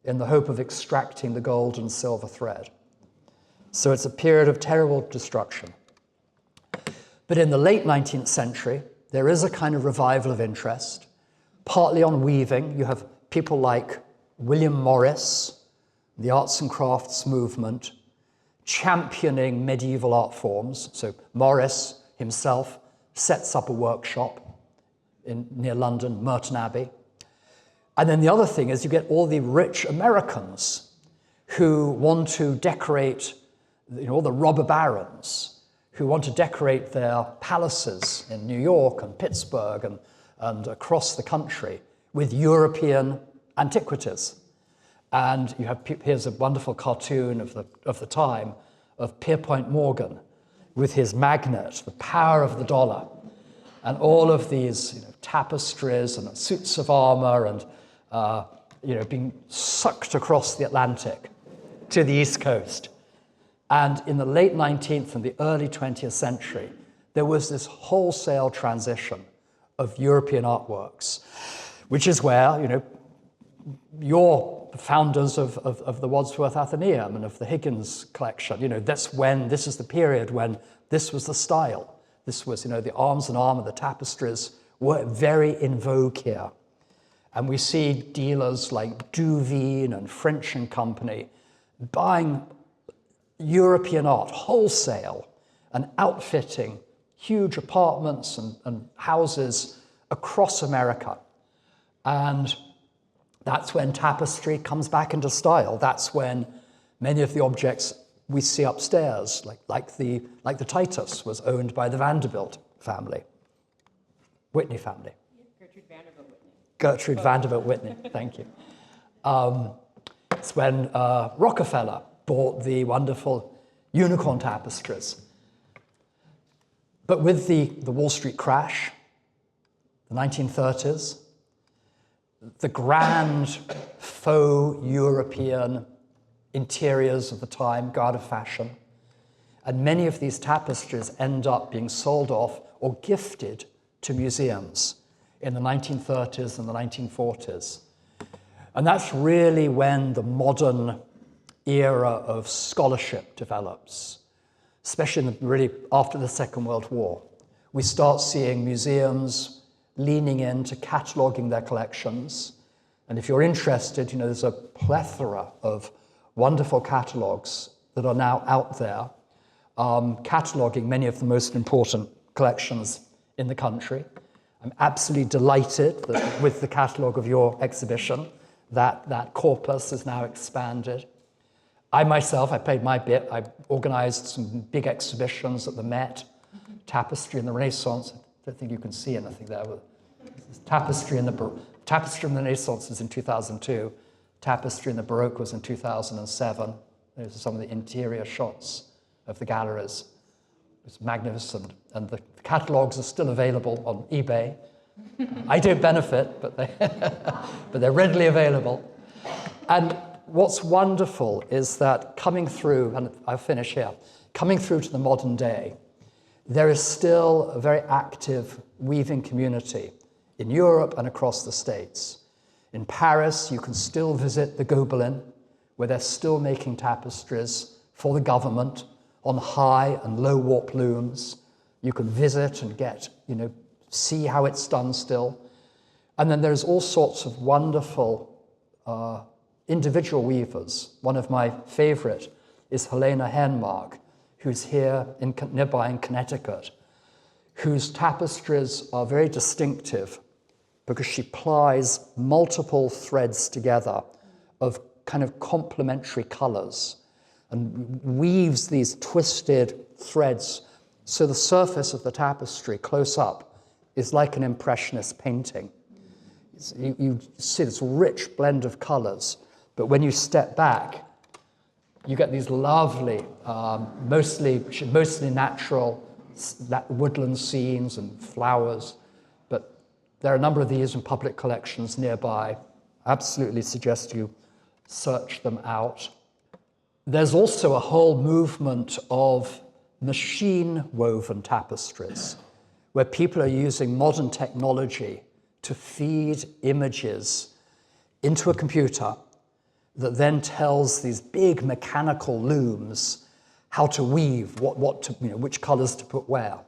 in the hope of extracting the gold and silver thread. So it's a period of terrible destruction. But in the late 19th century, there is a kind of revival of interest, partly on weaving. You have people like William Morris, the arts and crafts movement, championing medieval art forms. So Morris himself sets up a workshop near London, Merton Abbey. And then the other thing is you get all the rich Americans who want to decorate, all the robber barons who want to decorate their palaces in New York and Pittsburgh and across the country with European antiquities. And you have, here's a wonderful cartoon of the time of Pierpont Morgan with his magnet, the power of the dollar, and all of these tapestries and suits of armor and being sucked across the Atlantic to the East Coast. And in the late 19th and the early 20th century, there was this wholesale transition of European artworks, which is where, you're the founders of the Wadsworth Athenaeum and of the Higgins collection. This is the period when this was the style. This was, the arms and armor, the tapestries were very in vogue here. And we see dealers like Duveen and French and Company buying European art wholesale and outfitting huge apartments and houses across America. And that's when tapestry comes back into style. That's when many of the objects we see upstairs, like the Titus, was owned by the Vanderbilt family, Whitney family. Gertrude Vanderbilt Whitney, thank you. It's when Rockefeller bought the wonderful unicorn tapestries. But with the Wall Street crash, the 1930s, the grand faux European interiors of the time go out of fashion, and many of these tapestries end up being sold off or gifted to museums in the 1930s and the 1940s. And that's really when the modern era of scholarship develops, especially really after the Second World War. We start seeing museums leaning into cataloging their collections. And if you're interested, there's a plethora of wonderful catalogues that are now out there, cataloguing many of the most important collections in the country. I'm absolutely delighted that with the catalogue of your exhibition, that corpus is now expanded. I myself, I played my bit. I organised some big exhibitions at the Met, Tapestry in the Renaissance. I don't think you can see anything there, but Tapestry in the Renaissance was in 2002. Tapestry in the Baroque was in 2007. Those are some of the interior shots of the galleries. It's magnificent. And the catalogues are still available on eBay. I don't benefit, but they're readily available. And what's wonderful is that coming through, and I'll finish here, coming through to the modern day, there is still a very active weaving community in Europe and across the States. In Paris, you can still visit the Gobelin, where they're still making tapestries for the government on high and low warp looms. You can visit and see how it's done still. And then there's all sorts of wonderful individual weavers. One of my favorite is Helena Henmark, who's here nearby in Connecticut, whose tapestries are very distinctive because she plies multiple threads together of kind of complementary colors and weaves these twisted threads so the surface of the tapestry close up is like an impressionist painting. You see this rich blend of colors, but when you step back, you get these lovely, mostly natural woodland scenes and flowers, but there are a number of these in public collections nearby. I absolutely suggest you search them out. There's also a whole movement of machine-woven tapestries, where people are using modern technology to feed images into a computer that then tells these big mechanical looms how to weave, which colors to put where.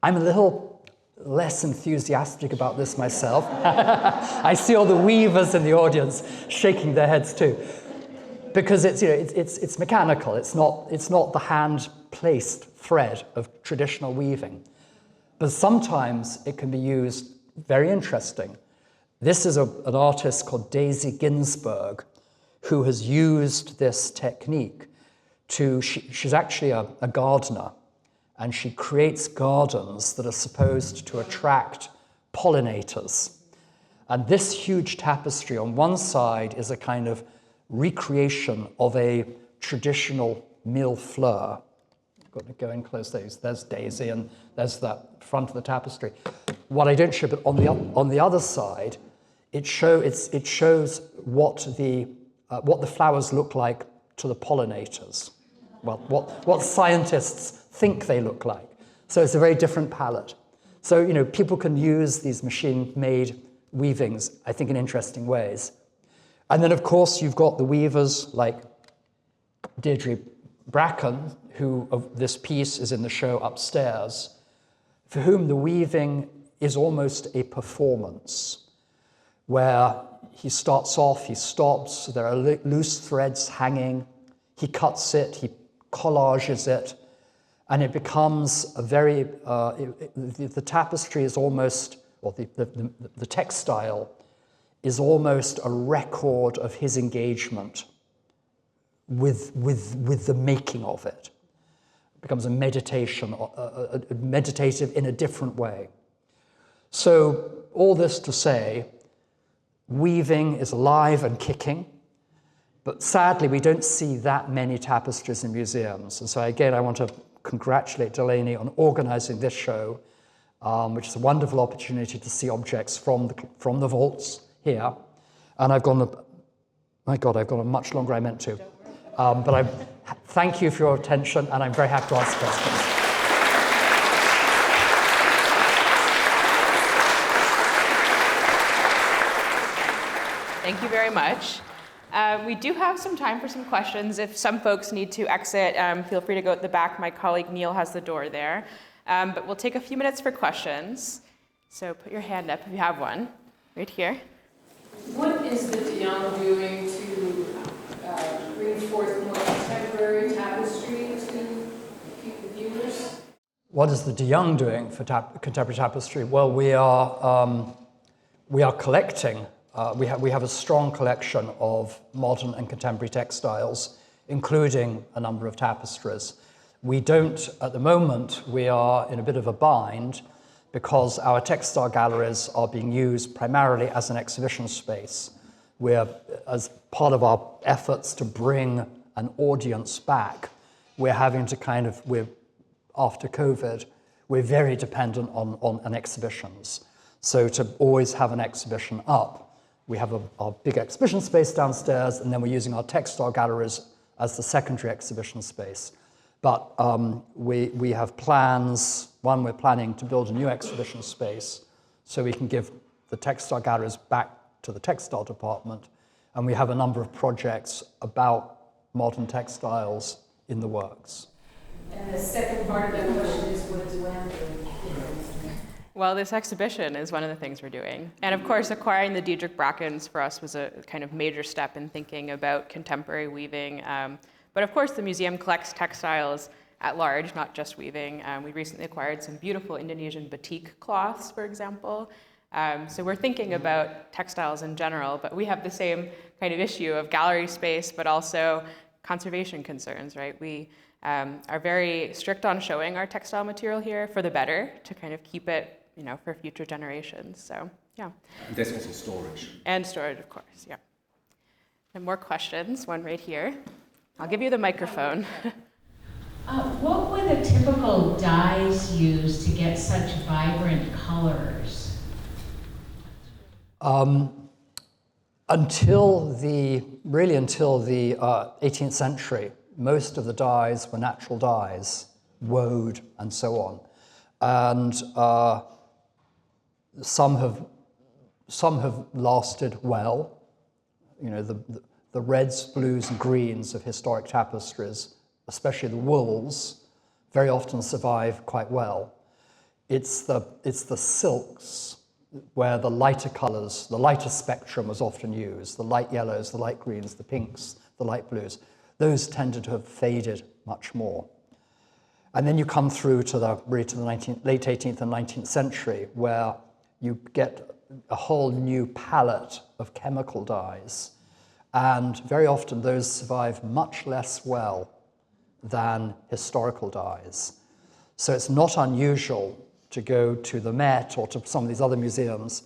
I'm a little less enthusiastic about this myself. I see all the weavers in the audience shaking their heads too, because it's mechanical. It's not the hand-placed thread of traditional weaving, but sometimes it can be used very interesting. This is an artist called Daisy Ginsberg, who has used this technique she's actually a gardener, and she creates gardens that are supposed to attract pollinators. And this huge tapestry on one side is a kind of recreation of a traditional millefleur. Got to go in close. There's Daisy, and there's that front of the tapestry. What I don't show, but on the other side, it shows what the flowers look like to the pollinators. Well, what scientists think they look like. So it's a very different palette. So people can use these machine-made weavings, I think, in interesting ways. And then, of course, you've got the weavers like Deirdre Bracken, who of this piece is in the show upstairs, for whom the weaving is almost a performance, where he starts off, he stops, there are loose threads hanging, he cuts it, he collages it, and it becomes a very, the tapestry is almost, or the textile is almost a record of his engagement with the making of it. It becomes a meditation, meditative in a different way. So all this to say, weaving is alive and kicking, but sadly we don't see that many tapestries in museums. And so again, I want to congratulate Delaney on organising this show, which is a wonderful opportunity to see objects from the vaults here. And I've gone, my God, I've gone much longer than I meant to. But I thank you for your attention, and I'm very happy to answer questions. Thank you very much. We do have some time for some questions. If some folks need to exit, feel free to go at the back. My colleague Neil has the door there. But we'll take a few minutes for questions. So put your hand up if you have one, right here. What is the Dion doing to create What is the De Young doing for contemporary tapestry? Well, we are collecting. We have a strong collection of modern and contemporary textiles, including a number of tapestries. We don't, at the moment, we are in a bit of a bind because our textile galleries are being used primarily as an exhibition space. We're, as part of our efforts to bring an audience back, we're having to after COVID, we're very dependent on exhibitions. So to always have an exhibition up, we have our big exhibition space downstairs, and then we're using our textile galleries as the secondary exhibition space. But we have plans. One, we're planning to build a new exhibition space so we can give the textile galleries back to the textile department. And we have a number of projects about modern textiles in the works. And the second part of that question is, what is when? Well, this exhibition is one of the things we're doing. And of course, acquiring the Diedrich Brackens for us was a kind of major step in thinking about contemporary weaving. But of course, the museum collects textiles at large, not just weaving. We recently acquired some beautiful Indonesian batik cloths, for example. So we're thinking about textiles in general, but we have the same kind of issue of gallery space, but also conservation concerns, right? We are very strict on showing our textile material here for the better, to kind of keep it, for future generations. So, yeah. And there's also storage. And storage, of course, yeah. And more questions, one right here. I'll give you the microphone. What were the typical dyes used to get such vibrant colors? Until the 18th century, most of the dyes were natural dyes, woad and so on. And some have lasted well. The reds, blues, and greens of historic tapestries, especially the wools, very often survive quite well. It's the silks where the lighter colors, the lighter spectrum was often used, the light yellows, the light greens, the pinks, the light blues. Those tended to have faded much more. And then you come through to the late 18th and 19th century, where you get a whole new palette of chemical dyes. And very often those survive much less well than historical dyes. So it's not unusual to go to the Met or to some of these other museums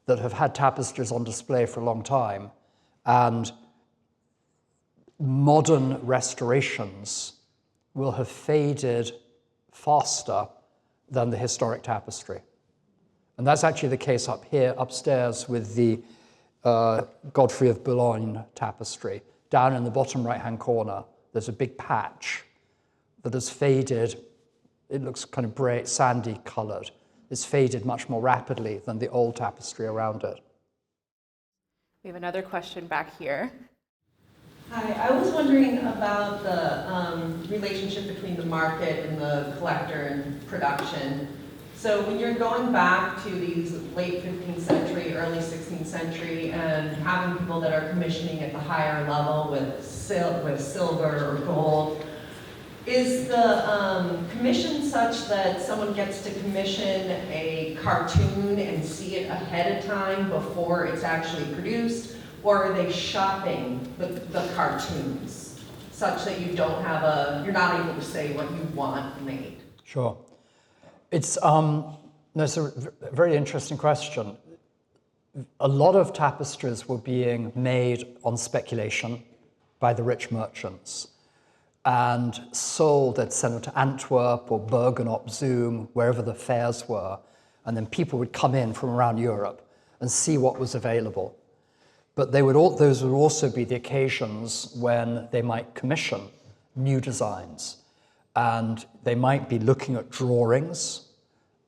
that have had tapestries on display for a long time, and modern restorations will have faded faster than the historic tapestry. And that's actually the case up here, upstairs, with the Godfrey of Boulogne tapestry. Down in the bottom right-hand corner, there's a big patch that has faded. It looks kind of bright, sandy colored. It's faded much more rapidly than the old tapestry around it. We have another question back here. Hi, I was wondering about the relationship between the market and the collector and production. So when you're going back to these late 15th century, early 16th century, and having people that are commissioning at the higher level with silver or gold, is the commission such that someone gets to commission a cartoon and see it ahead of time before it's actually produced? Or are they shopping the cartoons such that you're not able to say what you want made? Sure. It's a very interesting question. A lot of tapestries were being made on speculation by the rich merchants and sold, they'd send them to Antwerp or Bergen op Zoom, wherever the fairs were, and then people would come in from around Europe and see what was available. But those would also be the occasions when they might commission new designs. And they might be looking at drawings.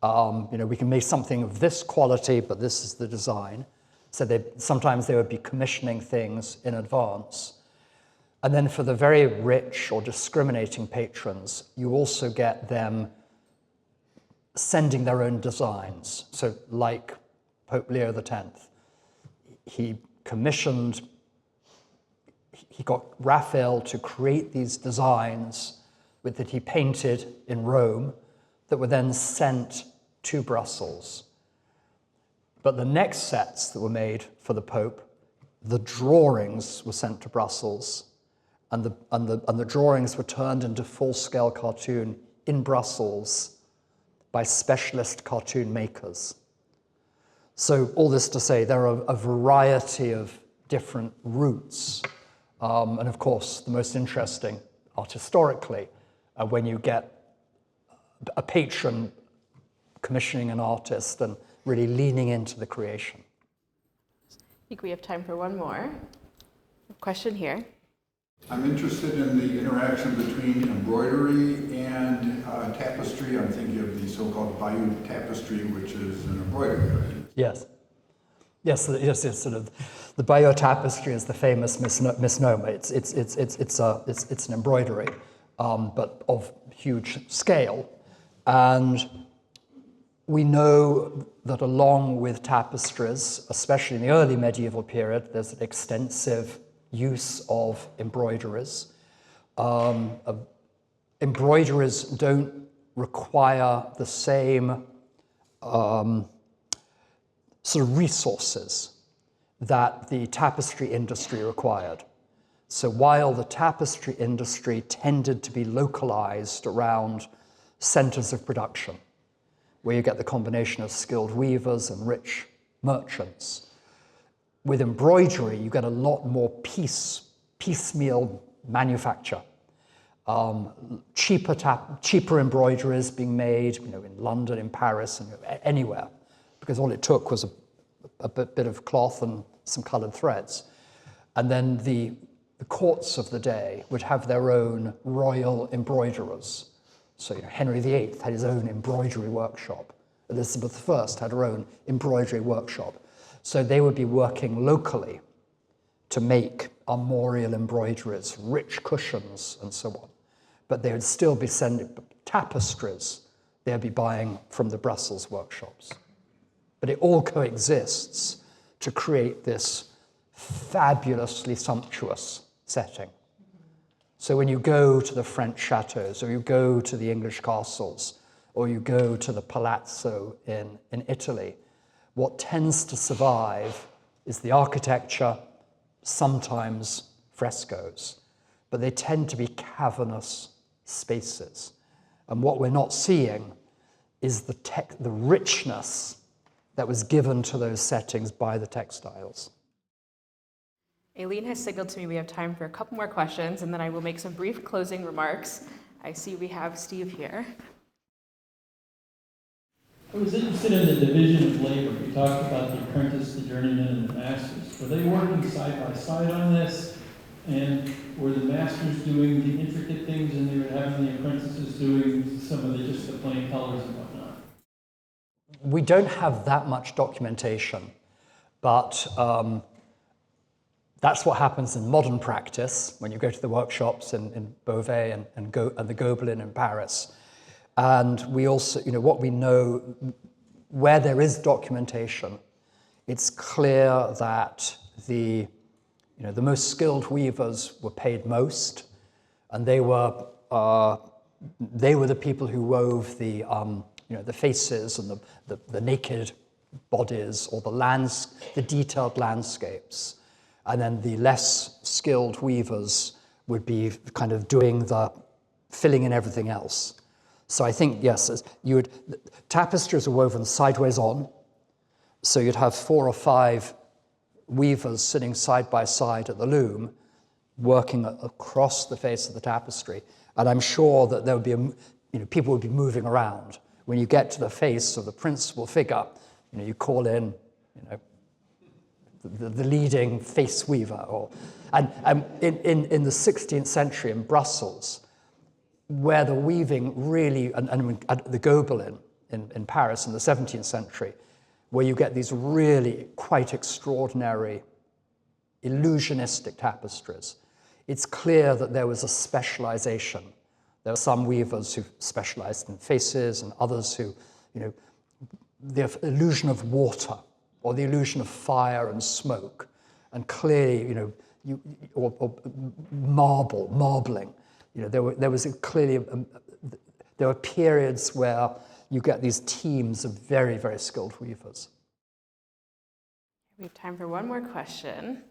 We can make something of this quality, but this is the design. So sometimes they would be commissioning things in advance. And then for the very rich or discriminating patrons, you also get them sending their own designs. So like Pope Leo X, he got Raphael to create these designs that he painted in Rome that were then sent to Brussels. But the next sets that were made for the Pope, the drawings were sent to Brussels, and the drawings were turned into full-scale cartoon in Brussels by specialist cartoon makers. So all this to say, there are a variety of different routes. And of course, the most interesting art historically, when you get a patron commissioning an artist and really leaning into the creation. I think we have time for one more. Question here. I'm interested in the interaction between embroidery and tapestry. I'm thinking of the so-called bayou tapestry, which is an embroidery. Yes. Yes, it's sort of the bayou tapestry is the famous misnomer. It's an embroidery, but of huge scale, and we know that along with tapestries, especially in the early medieval period, there's an extensive use of embroideries. Embroideries don't require the same sort of resources that the tapestry industry required. So while the tapestry industry tended to be localized around centers of production, where you get the combination of skilled weavers and rich merchants, with embroidery, you get a lot more piecemeal manufacture. Cheaper embroideries being made, in London, in Paris, and anywhere, because all it took was a bit of cloth and some colored threads. And then the courts of the day would have their own royal embroiderers. So Henry VIII had his own embroidery workshop. Elizabeth I had her own embroidery workshop. So they would be working locally to make armorial embroideries, rich cushions, and so on. But they would still be sending tapestries. They'd be buying from the Brussels workshops. But it all coexists to create this fabulously sumptuous setting. So when you go to the French chateaus, or you go to the English castles, or you go to the Palazzo in Italy, what tends to survive is the architecture, sometimes frescoes, but they tend to be cavernous spaces. And what we're not seeing is the richness that was given to those settings by the textiles. Aileen has signaled to me we have time for a couple more questions, and then I will make some brief closing remarks. I see we have Steve here. I was interested in the division of labor. You talked about the apprentice, the journeyman, and the masters. Were they working side by side on this? And were the masters doing the intricate things and they were having the apprentices doing some of just the plain colors and whatnot? We don't have that much documentation, but that's what happens in modern practice when you go to the workshops in Beauvais and the Gobelin in Paris. And we also, what we know, where there is documentation, it's clear that the most skilled weavers were paid most, and they were the people who wove the faces and the naked bodies or the detailed landscapes. And then the less skilled weavers would be kind of doing the filling in everything else. So I think, yes, tapestries are woven sideways on. So you'd have 4 or 5 weavers sitting side by side at the loom, working across the face of the tapestry. And I'm sure that there would be, people would be moving around. When you get to the face of the principal figure, you call in, the leading face weaver. And in the 16th century in Brussels, where the weaving really, and at the Gobelin in Paris in the 17th century, where you get these really quite extraordinary illusionistic tapestries, it's clear that there was a specialization. There were some weavers who specialized in faces and others who, the illusion of water or the illusion of fire and smoke, and clearly, or marbling. There was clearly there are periods where you get these teams of very, very skilled weavers. We have time for one more question.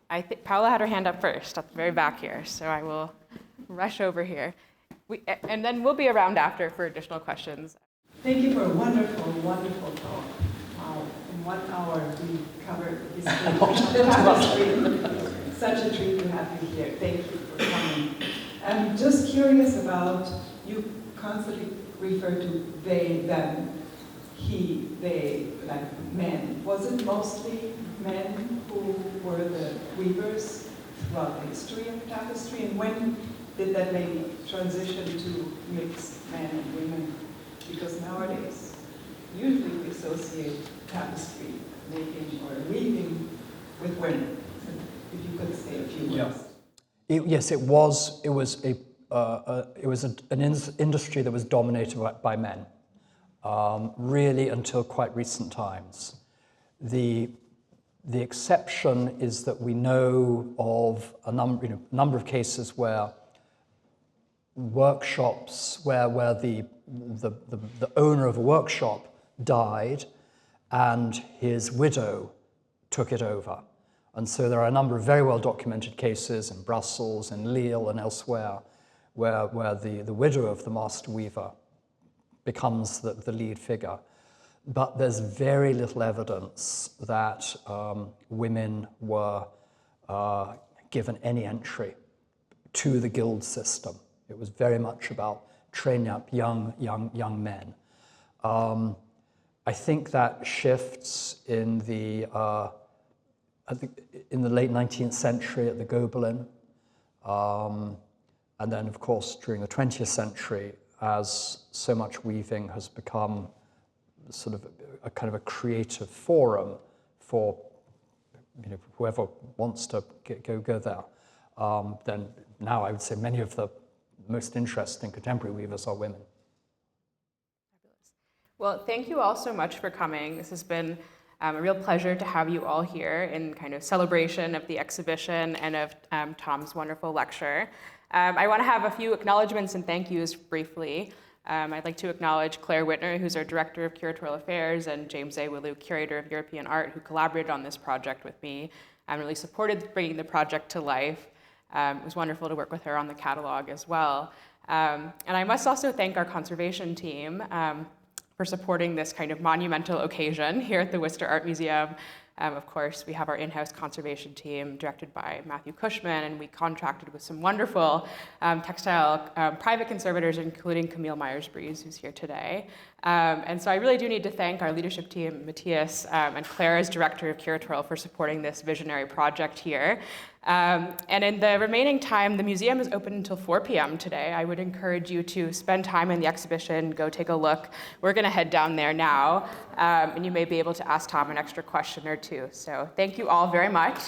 I think Paula had her hand up first at the very back here, so I will rush over here. And then we'll be around after for additional questions. Thank you for a wonderful, wonderful talk. Wow, in 1 hour we covered the history. Such a treat to have you here. Thank you for coming. I'm just curious about, you constantly refer to they, them, he, they, like men. Was it mostly men who were the weavers throughout the history of tapestry? And when did that maybe transition to mix men and women? Because nowadays, usually we associate tapestry making or weaving with women. So if you could say a few words. Yes, it was an industry that was dominated by men, really until quite recent times. The exception is that we know of a number of cases where workshops, where the owner of a workshop died and his widow took it over. And so there are a number of very well documented cases in Brussels, in Lille and elsewhere where the widow of the master weaver becomes the lead figure. But there's very little evidence that women were given any entry to the guild system. It was very much about training up young men. I think that shifts in the late 19th century at the Gobelin, and then of course during the 20th century, as so much weaving has become sort of a kind of a creative forum for whoever wants to go there. Then now I would say many of the most interesting contemporary weavers are women. Well, thank you all so much for coming. This has been a real pleasure to have you all here in kind of celebration of the exhibition and of Tom's wonderful lecture. I want to have a few acknowledgements and thank yous briefly. I'd like to acknowledge Claire Whitner, who's our Director of Curatorial Affairs, and James A. Willou, Curator of European Art, who collaborated on this project with me and really supported bringing the project to life. It was wonderful to work with her on the catalog as well. And I must also thank our conservation team for supporting this kind of monumental occasion here at the Worcester Art Museum. Of course, we have our in-house conservation team directed by Matthew Cushman, and we contracted with some wonderful textile private conservators, including Camille Myers-Breeze, who's here today. And so I really do need to thank our leadership team, Matthias and Claire as Director of Curatorial, for supporting this visionary project here. And in the remaining time, the museum is open until 4 p.m. today. I would encourage you to spend time in the exhibition, go take a look. We're going to head down there now, and you may be able to ask Tom an extra question or two. So thank you all very much.